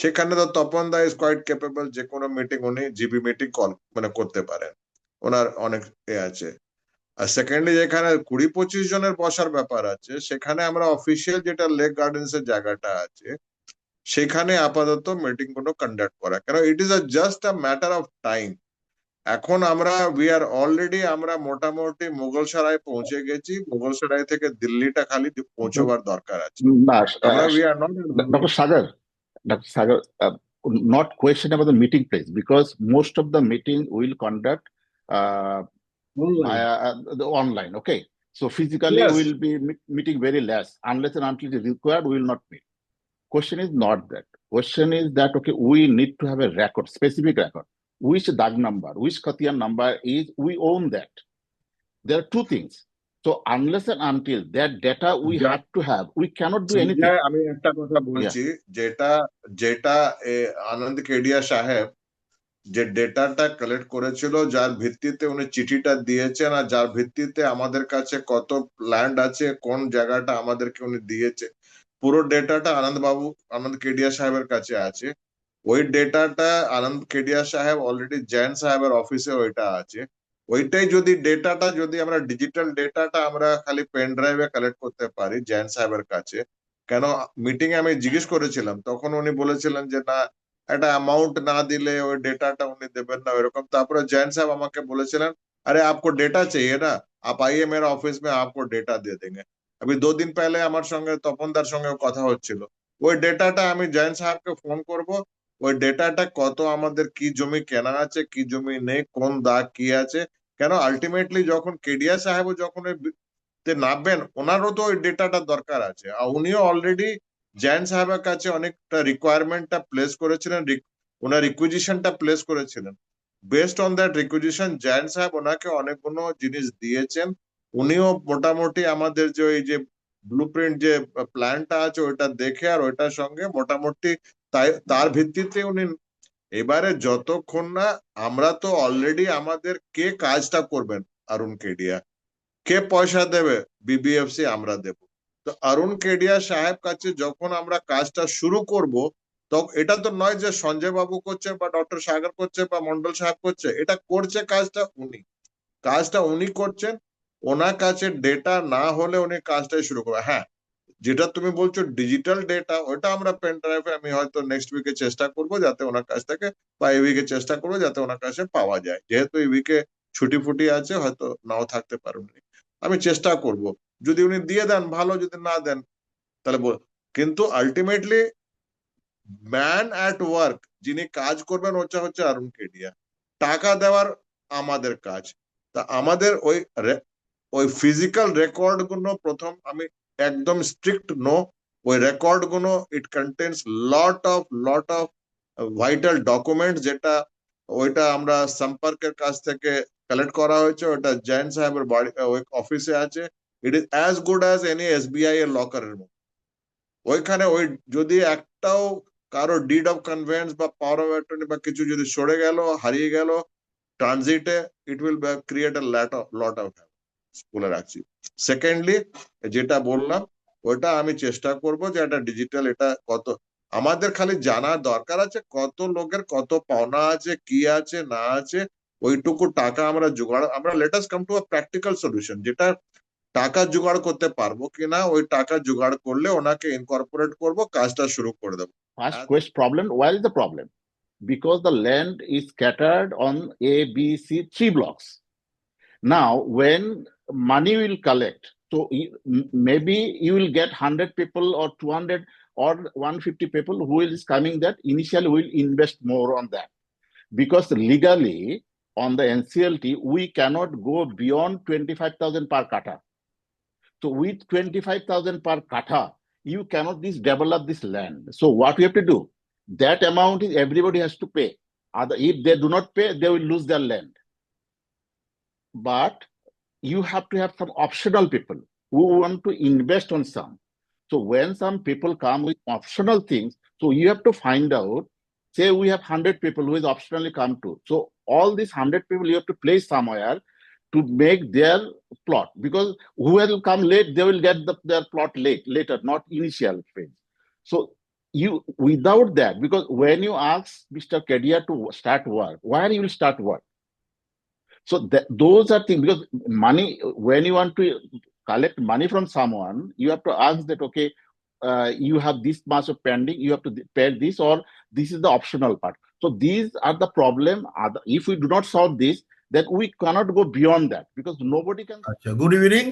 S3: সেখানে তো তপন দা ইজ কোয়াইট ক্যাপেবল, যে কোনো মিটিং উনি জিবি মিটিং কল মানে করতে পারেন, ওনার অনেক আছে। আর সেকেন্ডলি যেখানে 20-25 জনের বসার ব্যাপার আছে, সেখানে আমরা অফিসিয়াল যেটা লেক গার্ডেন্স এর জায়গাটা আছে, সেখানে আপাতত মিটিং গুলো কন্ডাক্ট করা, কারণ it is just a matter of time. এখন আমরা আমরা মোটামুটি মুঘলসরাই পৌঁছে গেছি, মুঘলসরাই থেকে দিল্লিটা খালি পৌঁছবার দরকার আছে। আমরা
S1: Dr. Sagar, not question about the meeting place, because most of the meeting will conduct via the online. Okay, so physically
S3: Yes.
S1: we will be meeting very less, unless and until it is required we will not meet. Question is not that. Question is that okay, we need to have a record, specific record. which dag number, which Khatiyan number is, we own that. There are two things. So unless and until that data we have to have, we cannot do anything.
S3: আমি একটা কথা বলছি, যেটা যেটা আনন্দ কেডিয়া সাহেব যে ডেটাটা collect করেছিল, যার ভিত্তিতে উনি চিঠিটা দিয়েছেন, আর যার ভিত্তিতে আমাদের কাছে কত ল্যান্ড আছে, কোন জায়গাটা আমাদেরকে উনি দিয়েছে, পুরো ডেটাটা আনন্দ কেডিয়া সাহেবের কাছে আছে। ওই ডেটাটা আনন্দ কেডিয়া সাহেব অলরেডি জৈন সাহেবের অফিসে ওইটা আছে। ওইটাই যদি ডেটাটা যদি আমরা ডিজিটাল ডেটাটা আমরা খালি পেন ড্রাইভে কালেক্ট করতে পারি জৈন সাহেবের কাছে, কেন মিটিং আমি জিজ্ঞেস করেছিলাম, তখন উনি বলেছিলেন যে না, একটা অ্যামাউন্ট না দিলে ওই ডেটাটা উনি দেবেন না এরকম। তারপরে জৈন সাহেব আমাকে বলেছিলেন, আরে आपको डेटा चाहिए ना, आप आइए मेरा ऑफिस में, आपको डेटा दे देंगे। अभी 2 दिन पहले আমার সঙ্গে তপনদার সঙ্গে কথা হচ্ছিল, ওই ডেটাটা আমি জৈন সাহেবকে ফোন করব, ওই ডেটাটা কত আমাদের কি জমি কেনা আছে, কি জমি নেই, কোন দাগ কি আছে। কেন আলটিমেটলি যখন কেডিয়া সাহেবও যখন নামবেন, ওনারও তো ওই ডেটাটা দরকার আছে। আর উনিও অলরেডি জৈন সাহেবের কাছে অনেকটা রিকোয়ারমেন্টটা প্লেস করেছিলেন, ওনার রিকুইজিশনটা প্লেস করেছিলেন। Based on that requisition Jain সাহেব ওনাকে অনেকগুলো জিনিস দিয়েছেন। উনিও মোটামুটি আমাদের যে ওই যে ব্লুপ্রিন্ট যে প্ল্যানটা আছে ওইটা দেখে আর ওইটার সঙ্গে মোটামুটি তার ভিত্তিতে উনি, এবারে যতক্ষণ না আমরা তো অলরেডি আমাদের কে কাজটা করবেন, অরুণ কেডিয়া, কে পয়সা দেবে, বিবিএফসি আমরা দেব। তো অরুণ কেডিয়া সাহেব কাছে যখন আমরা কাজটা শুরু করব, তখন এটা তো নয় যে সঞ্জয় বাবু করছে বা ডক্টর সাগর করছে বা মন্ডল সাহেব করছে, এটা করছে কাজটা উনি করছেন। ওনার কাছে ডেটা না হলে উনি কাজটাই শুরু করবে। হ্যাঁ, যেটা তুমি বলছো ডিজিটাল ডেটা, ওটা আমরা পেন ড্রাইভে আমি হয়তো নেক্সট উইকে চেষ্টা করব যাতে ওনার কাছ থেকে, বা এই উইকে চেষ্টা করবো যাতে ওনার কাছে পাওয়া যায়। যেহেতু এই উইকে ছুটি ফুটি আছে, হয়তো নাও থাকতে পারেননি, আমি চেষ্টা করব। যদি উনি দিয়ে দেন ভালো, যদি না দেন তাহলে কিন্তু আলটিমেটলি ম্যান অ্যাট ওয়ার্ক, যিনি কাজ করবেন ওটা হচ্ছে অরুণ কেডিয়া, টাকা দেওয়ার আমাদের কাজ। তা আমাদের ওই ফিজিক্যাল রেকর্ড গুলো প্রথম আমি একদম স্ট্রিক্ট নো, ওই রেকর্ড গুলো it contains lot of vital document, যেটা ওইটা আমরা সম্পর্কের কাছ থেকে কালেক্ট করা হয়েছে, ওটা জৈন সাহেবের বাড়ি ওই অফিসে আছে। It is as good as any SBI এর লকারের মতো। ওইখানে ওই যদি একটাও কারো ডিড অফ কনভেন্স বা পাওয়ার অফ অ্যাটর্নি বা কিছু যদি সরে গেল, হারিয়ে গেল ট্রানজিটে, it will create a lot of বলে রাখছি। সেকেন্ডলি যেটা বললাম, ওটা আমি চেষ্টা করব যে একটা ডিজিটাল, এটা কত আমাদের খালি জানার দরকার আছে, কত লোকের কত পাওনা আছে, কি আছে না আছে, ওইটুকু টাকা আমরা জোগাড়, আমরা let us come to a practical solution, যেটা টাকা জোগাড় করতে পারবো কিনা, ওই টাকা জোগাড় করলে ওনাকে ইনকর্পোরেট করব, কাজটা শুরু করে দেবো।
S1: First question problem, where is the problem? Because the land is scattered on A, B, C, 3 blocks. Now, when money will collect, so maybe you will get 100 people or 200 or 150 people who is coming that initially will invest more on that. Because legally on the NCLT, we cannot go beyond 25,000 per kata. So with 25,000 per kata, you cannot develop this land. So what we have to do, that amount is everybody has to pay. If they do not pay, they will lose their land. But you have to have some optional people who want to invest on some. So when some people come with optional things, so you have to find out, say we have 100 people who is optionally come to. So all these 100 people you have to place somewhere to make their plot, because who will come late, they will get their plot later, not initial phase. So you, without that, because when you ask Mr. Kedia to start work, where you will start work? So those are things, because money, when you want to collect money from someone, you have to ask that, okay, you have this much of pending, you have to pay this, or this is the optional part. So these are the problem. If we do not solve this, then we cannot go beyond that, because nobody can.
S8: আচ্ছা, good evening.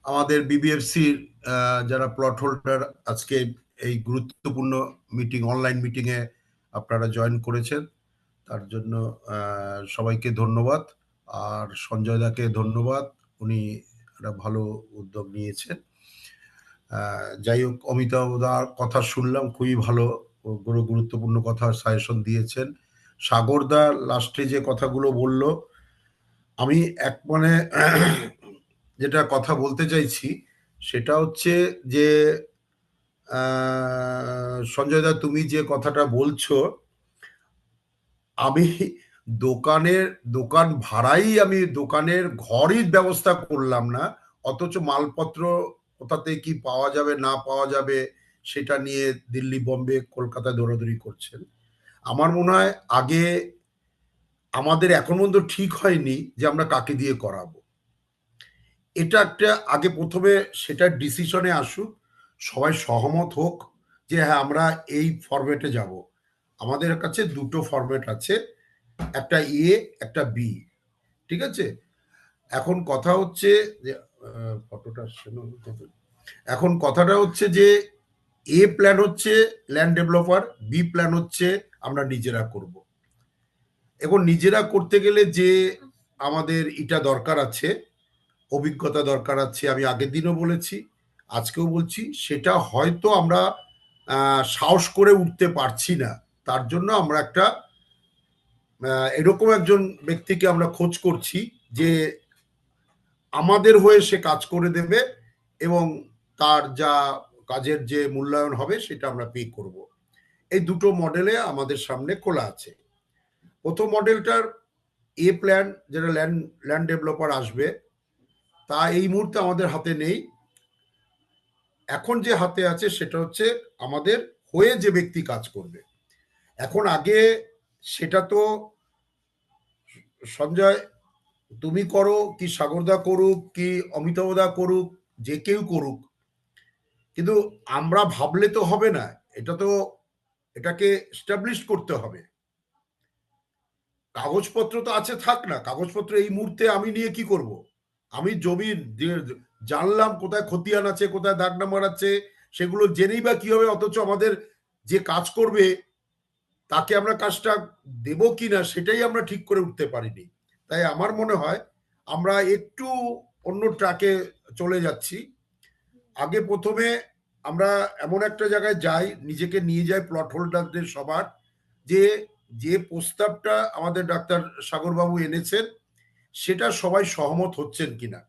S8: আমাদের বিবিএফসির যারা plot holder, আজকে এই গুরুত্বপূর্ণ meeting, online মিটিংয়ে আপনারা join করেছেন, তার জন্য সবাইকে ধন্যবাদ। আর সঞ্জয় দাকে ধন্যবাদ, উনি একটা ভালো উদ্যোগ নিয়েছেন। যাই হোক, অমিতাভ দার কথা শুনলাম, খুবই ভালো, গুরুত্বপূর্ণ কথা সাজেশন দিয়েছেন। সাগরদা লাস্টে যে কথাগুলো বলল, আমি এক মানে যেটা কথা বলতে চাইছি সেটা হচ্ছে যে সঞ্জয় দা, তুমি যে কথাটা বলছো, আমি দোকান ভাড়াই, আমি দোকানের ঘরই ব্যবস্থা করলাম না, অথচ মালপত্র কোথাতে কি পাওয়া যাবে না পাওয়া যাবে সেটা নিয়ে দিল্লি, বোম্বে, কলকাতায় দৌড়াদৌড়ি করছেন। আমার মনে হয় আগে আমাদের এখন পর্যন্ত ঠিক হয়নি যে আমরা কাকে দিয়ে করাবো। এটা একটা আগে প্রথমে সেটা ডিসিশনে আসুক, সবাই সহমত হোক যে হ্যাঁ আমরা এই ফরম্যাটে যাব। আমাদের কাছে দুটো ফরম্যাট আছে, একটা এ একটা বি, ঠিক আছে। এখন কথা হচ্ছে যে ফটোটা এখন কথাটা হচ্ছে যে এ প্ল্যান হচ্ছে ল্যান্ড ডেভেলপার, বি প্ল্যান হচ্ছে আমরা নিজেরা করব। এখন নিজেরা করতে গেলে যে আমাদের এটা দরকার আছে, অভিজ্ঞতা দরকার আছে, আমি আগের দিনও বলেছি আজকেও বলছি, সেটা হয়তো আমরা সাহস করে উঠতে পারছি না। তার জন্য আমরা একটা এরকম একজন ব্যক্তিকে আমরা খোঁজ করছি যে আমাদের হয়ে সে কাজ করে দেবে এবং তার যা কাজের যে মূল্যায়ন হবে সেটা আমরা পে করব। এই দুটো মডেলে আমাদের সামনে খোলা আছে। প্রথম মডেলটার এ প্ল্যান, যেটা ল্যান্ড ডেভেলপার আসবে, তা এই মুহূর্তে আমাদের হাতে নেই। এখন যে হাতে আছে সেটা হচ্ছে আমাদের হয়ে যে ব্যক্তি কাজ করবে। এখন আগে সেটা তো সঞ্জয় তুমি করো কি সাগরদা করুক কি অমিতাভদা করুক, যে কেউ করুক, কিন্তু আমরা ভাবলে তো হবে না, এটা তো এটাকে এস্টাবলিশ করতে হবে। কাগজপত্র তো আছে, থাক না, কাগজপত্র এই মুহূর্তে আমি নিয়ে কি করব? আমি জমি জানলাম কোথায় খতিয়ান আছে, কোথায় দাগ নাম্বার আছে, সেগুলো জেনেই বা কি হবে? অথচ আমাদের যে কাজ করবে তাকে আমরা কাজটা দেব কিনা সেটাই আমরা ঠিক করে উঠতে পারিনি। তাই আমার মনে হয় আমরা একটু অন্য ট্র্যাকে চলে যাচ্ছি। আগে প্রথমে আমরা এমন একটা জায়গায় যাই, নিজেকে নিয়ে যাই প্লট হোল্ডারদের সবার, যে প্রস্তাবটা আমাদের ডাক্তার সাগরবাবু এনেছেন সেটা সবাই সহমত হচ্ছেন কিনা,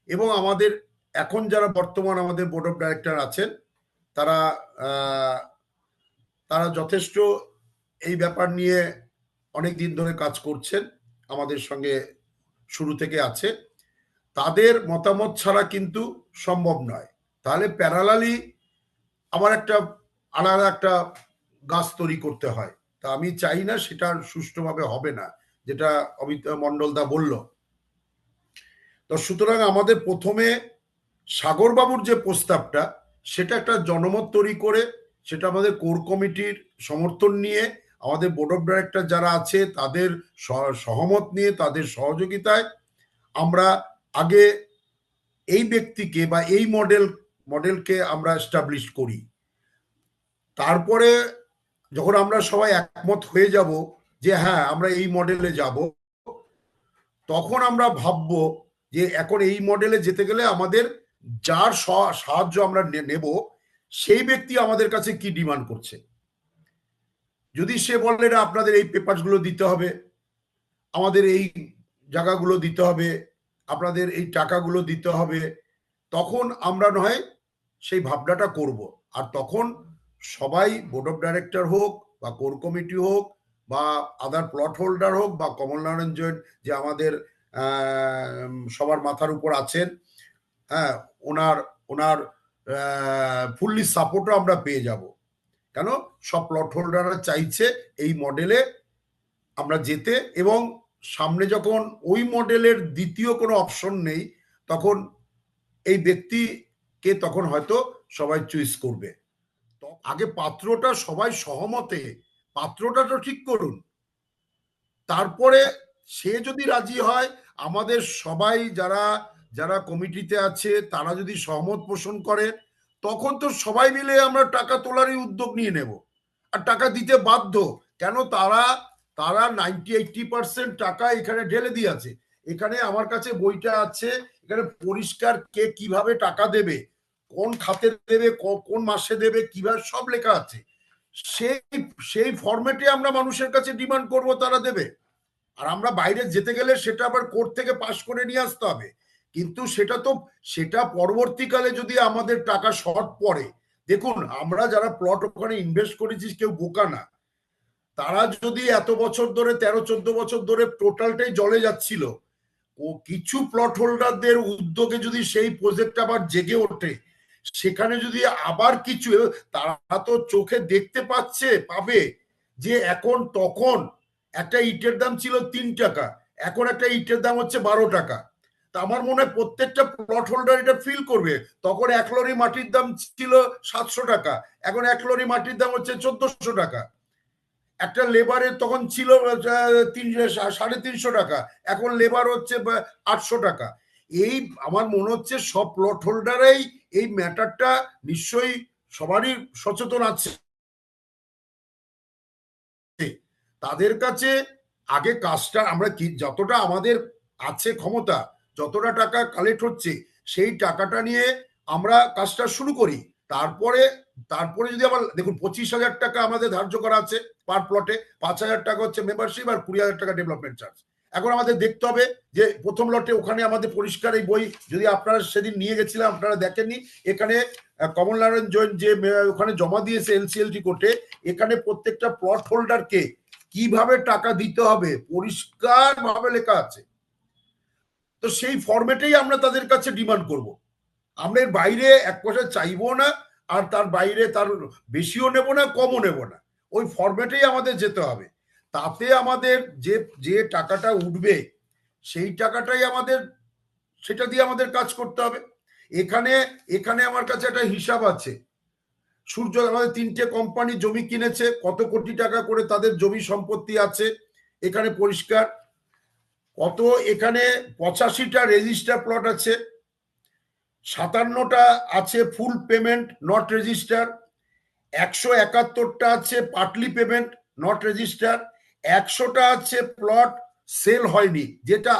S8: এবং আমাদের এখন যারা বর্তমান আমাদের বোর্ড অফ ডাইরেক্টর আছেন তারা তারা যথেষ্ট এই ব্যাপার নিয়ে অনেক দিন ধরে কাজ করছেন, আমাদের সঙ্গে শুরু থেকে আছে। তাদের মতামত ছাড়া কিন্তু সম্ভব নয়। তাহলে প্যারালালি আমার একটা আলাদা একটা গাছ তৈরি করতে হয়, তা আমি চাই না, সেটা সুষ্ঠুভাবে হবে না, যেটা অমিত মন্ডলদা বলল। তো সুতরাং আমাদের প্রথমে সাগরবাবুর যে প্রস্তাবটা, সেটা একটা জনমত তৈরি করে, সেটা আমাদের কোর কমিটির সমর্থন নিয়ে, আমাদের বোর্ড অফ ডাইরেক্টর যারা আছে তাদের সহমত নিয়ে, তাদের সহযোগিতায় আমরা আগে এই ব্যক্তিকে বা এই মডেলকে আমরা এস্টাবলিশ করি। তারপরে যখন আমরা সবাই একমত হয়ে যাব যে হ্যাঁ আমরা এই মডেলে যাব, তখন আমরা ভাববো যে এখন এই মডেলে যেতে গেলে আমাদের যার সাহায্য আমরা নেব সেই ব্যক্তি আমাদের কাছে কি ডিমান্ড করছে। যদি সে বলে না আপনাদের এই পেপারসগুলো দিতে হবে, আমাদের এই জায়গাগুলো দিতে হবে, আপনাদের এই টাকাগুলো দিতে হবে, তখন আমরা নয় সেই ভাবনাটা করব। আর তখন সবাই বোর্ড অফ ডাইরেক্টর হোক বা কোর কমিটি হোক বা আদার প্লট হোল্ডার হোক বা কমলনারায়ণ জৈন যে আমাদের সবার মাথার উপর আছেন, হ্যাঁ, ওনার ফুললি সাপোর্টও আমরা পেয়ে যাব। কেন সব প্লট হোল্ডাররা চাইছে এই মডেলে আমরা যেতে, এবং সামনে যখন ওই মডেলের দ্বিতীয় কোনো অপশন নেই তখন এই ব্যক্তিকে তখন হয়তো সবাই চুজ করবে। তো আগে পাত্রটা সবাই সহমতে পাত্রটা তো ঠিক করুন, তারপরে সে যদি রাজি হয়, আমাদের সবাই যারা কমিটিতে আছে তারা যদি সহমত পোষণ করে, তখন তো সবাই মিলে আমরা টাকা তোলারই উদ্যোগ নিয়ে নেব, আর টাকা দিতে বাধ্য। কেন তারা 90-80% টাকা এখানে ঢেলে দিয়েছে। এখানে আমার কাছে বইটা আছে, এখানে পরিষ্কার কে কিভাবে টাকা দেবে, কোন খাতে দেবে, কোন মাসে দেবে, কিভাবে সব লেখা আছে। সেই সেই ফরম্যাটে আমরা মানুষের কাছে ডিমান্ড করব, তারা দেবে। আর আমরা বাইরে যেতে গেলে সেটা আবার কোর্ট থেকে পাশ করে নিয়ে আসতে হবে। কিন্তু সেটা পরবর্তীকালে যদি আমাদের টাকা শর্ট পড়ে, দেখুন আমরা যারা প্লট ওখানে ইনভেস্ট করেছি কেউ বোকা না। তারা যদি এত বছর ধরে 13-14 বছর ধরে টোটালটাই জলে যাচ্ছিল, ও কিছু প্লট হোল্ডারদের উদ্যোগে যদি সেই প্রজেক্ট আবার জেগে ওঠে, সেখানে যদি আবার কিছু, তারা তো চোখে দেখতে পাবে যে এখন তখন একটা ইটের দাম ছিল 3 টাকা, এখন একটা ইটের দাম হচ্ছে 12 টাকা। তা আমার মনে হয় প্রত্যেকটা প্লট হোল্ডার এটা ফিল করবে। তখন 1 লরি মাটির দাম ছিল 700 টাকা, এখন 1 লরি মাটির দাম হচ্ছে 1400 টাকা। একটা লেবারের তখন ছিল 350 টাকা, এখন লেবার হচ্ছে 800 টাকা। এই আমার মনে হচ্ছে সব প্লট হোল্ডারই এই ম্যাটারটা নিশ্চয়ই সবারই সচেতন আছে। তাদের কাছে আগে কাজটা আমরা যতটা আমাদের আছে ক্ষমতা, যতটা টাকা কালেক্ট হচ্ছে সেই টাকাটা নিয়ে আমরা কাজটা শুরু করি। তারপরে যদি আবার দেখুন 25,000 টাকা আমাদের ধার্য করা আছে পার প্লটে, 5,000 টাকা হচ্ছে মেম্বারশিপ আর 20,000 টাকা ডেভেলপমেন্ট চার্জ। এখন আমাদের দেখতে হবে যে প্রথম লটে ওখানে আমাদের পরিষ্কার এই বই, যদি আপনারা সেদিন নিয়ে গেছিলাম আপনারা দেখেননি, এখানে কমলনারায়ণ জৈন যে ওখানে জমা দিয়েছে এলসিএলটি কোর্টে, এখানে প্রত্যেকটা প্লট হোল্ডারকে কিভাবে টাকা দিতে হবে পরিষ্কার ভাবে লেখা আছে। তো সেই ফরম্যাটেই আমরা তাদের কাছে ডিমান্ড করব। আমরা এর বাইরে 1 পয়সা চাইবো না, আর তার বাইরে তার বেশিও নেব না, কমও নেব না। ওই ফরম্যাটেই আমাদের যেতে হবে। তাতে আমাদের যে টাকাটা উঠবে সেই টাকাটাই সেটা দিয়ে আমাদের কাজ করতে হবে। এখানে আমার কাছে একটা হিসাব আছে। সূর্য আমাদের 3টে কোম্পানি জমি কিনেছে, কত কোটি টাকা করে তাদের জমি সম্পত্তি আছে এখানে পরিষ্কার। এখানে 85টা রেজিস্টার প্লট আছে, 57টা আছে ফুল পেমেন্ট নট রেজিস্টার, 171টা আছে পার্টলি পেমেন্ট নট রেজিস্টার, 100টা আছে প্লট সেল হয়নি যেটা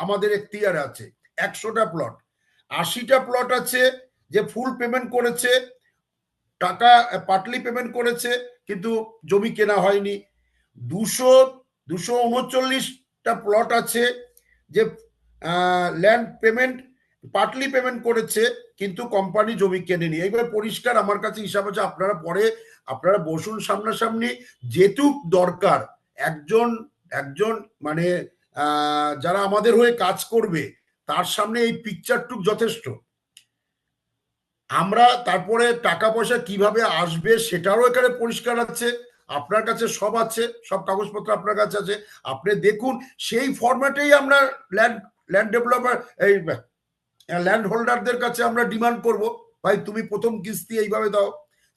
S8: আমাদের এখতিয়ারে আছে 100টা প্লট, 80টা প্লট আছে যে ফুল পেমেন্ট করেছে, টাকা পার্টলি পেমেন্ট করেছে কিন্তু জমি কেনা হয়নি, 239টা প্লট আছে যে ল্যান্ড পেমেন্ট পার্টলি পেমেন্ট করেছে কিন্তু কোম্পানি জমি কেনেনি। এইবার পরিষ্কার আমার কাছে হিসাব আছে, আপনারা বসুন সামনাসামনি, যেটুক দরকার একজন মানে যারা আমাদের হয়ে কাজ করবে তার সামনে এই পিকচারটুক যথেষ্ট। আমরা তারপরে টাকা পয়সা কিভাবে আসবে সেটারও এখানে পরিষ্কার আছে, আপনার কাছে সব আছে, সব কাগজপত্র আপনার কাছে আছে, আপনি দেখুন। সেই ফরম্যাটেই আমরা ল্যান্ড ডেভেলপার এই ল্যান্ড হোল্ডারদের কাছে আমরা ডিমান্ড করব, ভাই তুমি প্রথম কিস্তি এইভাবে দাও,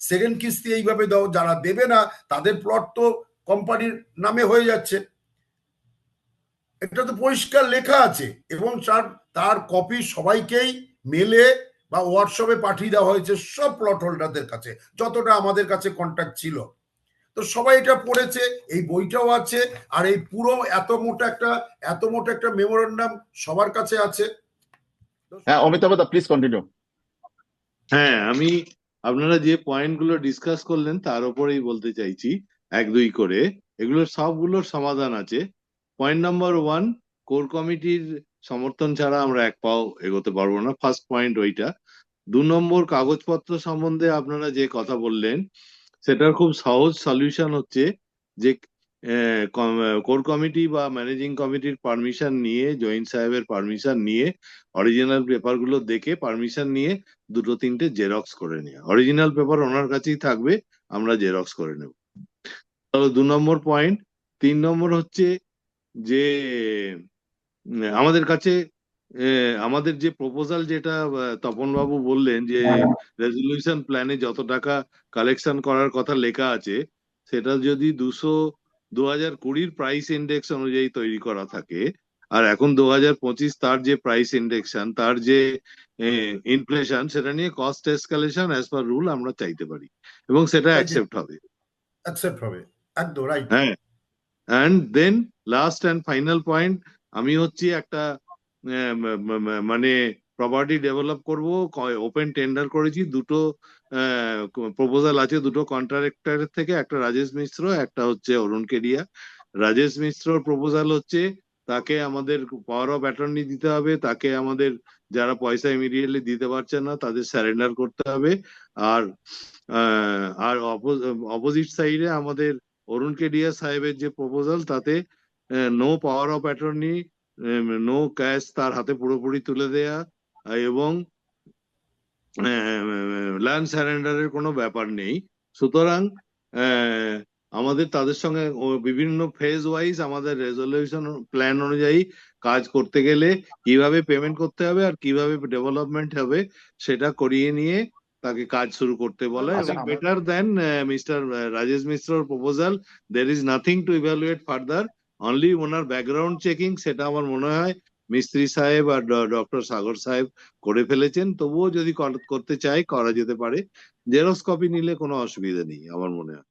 S8: সেকেন্ড কিস্তি এইভাবে দাও। যারা দেবে না তাদের প্লট তো কোম্পানির নামে হয়ে যাচ্ছে, এটা তো পরিষ্কার লেখা আছে, এবং তার কপি সবাইকেই মেলে বা হোয়াটসঅ্যাপে পাঠিয়ে দেওয়া হয়েছে সব প্লট হোল্ডারদের কাছে, যতটা আমাদের কাছে কন্ট্যাক্ট ছিল। তো সবাই এটা পড়েছে, এই বইটাও আছে, আর এই পুরো এত মোটা একটা মেমোরেন্ডাম সবার কাছে আছে।
S1: হ্যাঁ অমিতাভ দা প্লিজ কন্টিনিউ।
S2: হ্যাঁ, আমি আপনারা যে পয়েন্টগুলো ডিসকাস করলেন তার উপরেই বলতে চাইছি 1-2 করে। এগুলোর সবগুলোর সমাধান আছে। পয়েন্ট নাম্বার 1, কোর কমিটির সমর্থন ছাড়া আমরা এক পাও এগোতে পারবো না, ফার্স্ট পয়েন্ট ওইটা। 2 নম্বর, কাগজপত্র সম্বন্ধে আপনারা যে কথা বললেন সেটার খুব সহজ সলিউশন হচ্ছে যে কোর কমিটি বা ম্যানেজিং কমিটির পারমিশন নিয়ে, জয়েন্ট সাহেবের পারমিশন নিয়ে, অরিজিনাল পেপার গুলো দেখে পারমিশন নিয়ে 2-3টে জেরক্স করে নেওয়া। অরিজিনাল পেপার ওনার কাছেই থাকবে, আমরা জেরক্স করে নেব। তাহলে 2 নম্বর পয়েন্ট। 3 নম্বর হচ্ছে যে আমাদের কাছে আমাদের যে প্রপোজাল, যেটা তপন বাবু বললেন যে রেজলিউশন প্ল্যানে যত টাকা কালেকশন করার কথা লেখা আছে সেটা যদি 2020 প্রাইস ইন্ডেক্স অনুযায়ী তৈরি করা থাকে, আর এখন 2025 তার যে প্রাইস ইন্ডেক্সন, তার যে ইনফ্লেশন, সেটা নিয়ে cost escalation as per rule আমরা চাইতে পারি এবং সেটা অ্যাকসেপ্ট হবে।
S8: একদম রাইট।
S2: হ্যাঁ, and then last and final point, আমি হচ্ছি একটা মানে প্রপার্টি ডেভেলপ করব, ওপেন টেন্ডার করেছি, দুটো প্রপোজাল আছে দুটো কন্ট্রাক্টরের থেকে, একটা রাজেশ মিশ্র, একটা হচ্ছে অরুণ কেডিয়া। রাজেশ মিশ্রর প্রপোজাল হচ্ছে তাকে আমাদের পাওয়ার অফ অ্যাটর্নি দিতে হবে, তাকে আমাদের যারা পয়সা ইমিডিয়েটলি দিতে পারছে না তাদের স্যারেন্ডার করতে হবে। আর অপোজিট সাইডে আমাদের অরুণ কেডিয়া সাহেবের যে প্রপোজাল তাতে no power of attorney, no cash তার হাতে পুরোপুরি তুলে দেয়া, এবং ল্যান্ড সারেন্ডারের কোনো ব্যাপার নেই। সুতরাং আমাদের তাদের সঙ্গে বিভিন্ন ফেজ ওয়াইজ আমাদের রেজলিউশন প্ল্যান অনুযায়ী কাজ করতে গেলে কিভাবে পেমেন্ট করতে হবে আর কিভাবে ডেভেলপমেন্ট হবে সেটা করিয়ে নিয়ে তাকে কাজ শুরু করতে বলা। এবং বেটার দেন মিস্টার রাজেশ মিশ্রর proposal, there is nothing to evaluate further, only ওনার ব্যাকগ্রাউন্ড চেকিং, সেটা আমার মনে হয় মিস্ত্রি সাহেব আর ডক্টর সাগর সাহেব করে ফেলেছেন। তবুও যদি করতে চাই করা যেতে পারে, জেরক্স কপি নিলে কোনো অসুবিধা নেই আমার মনে হয়।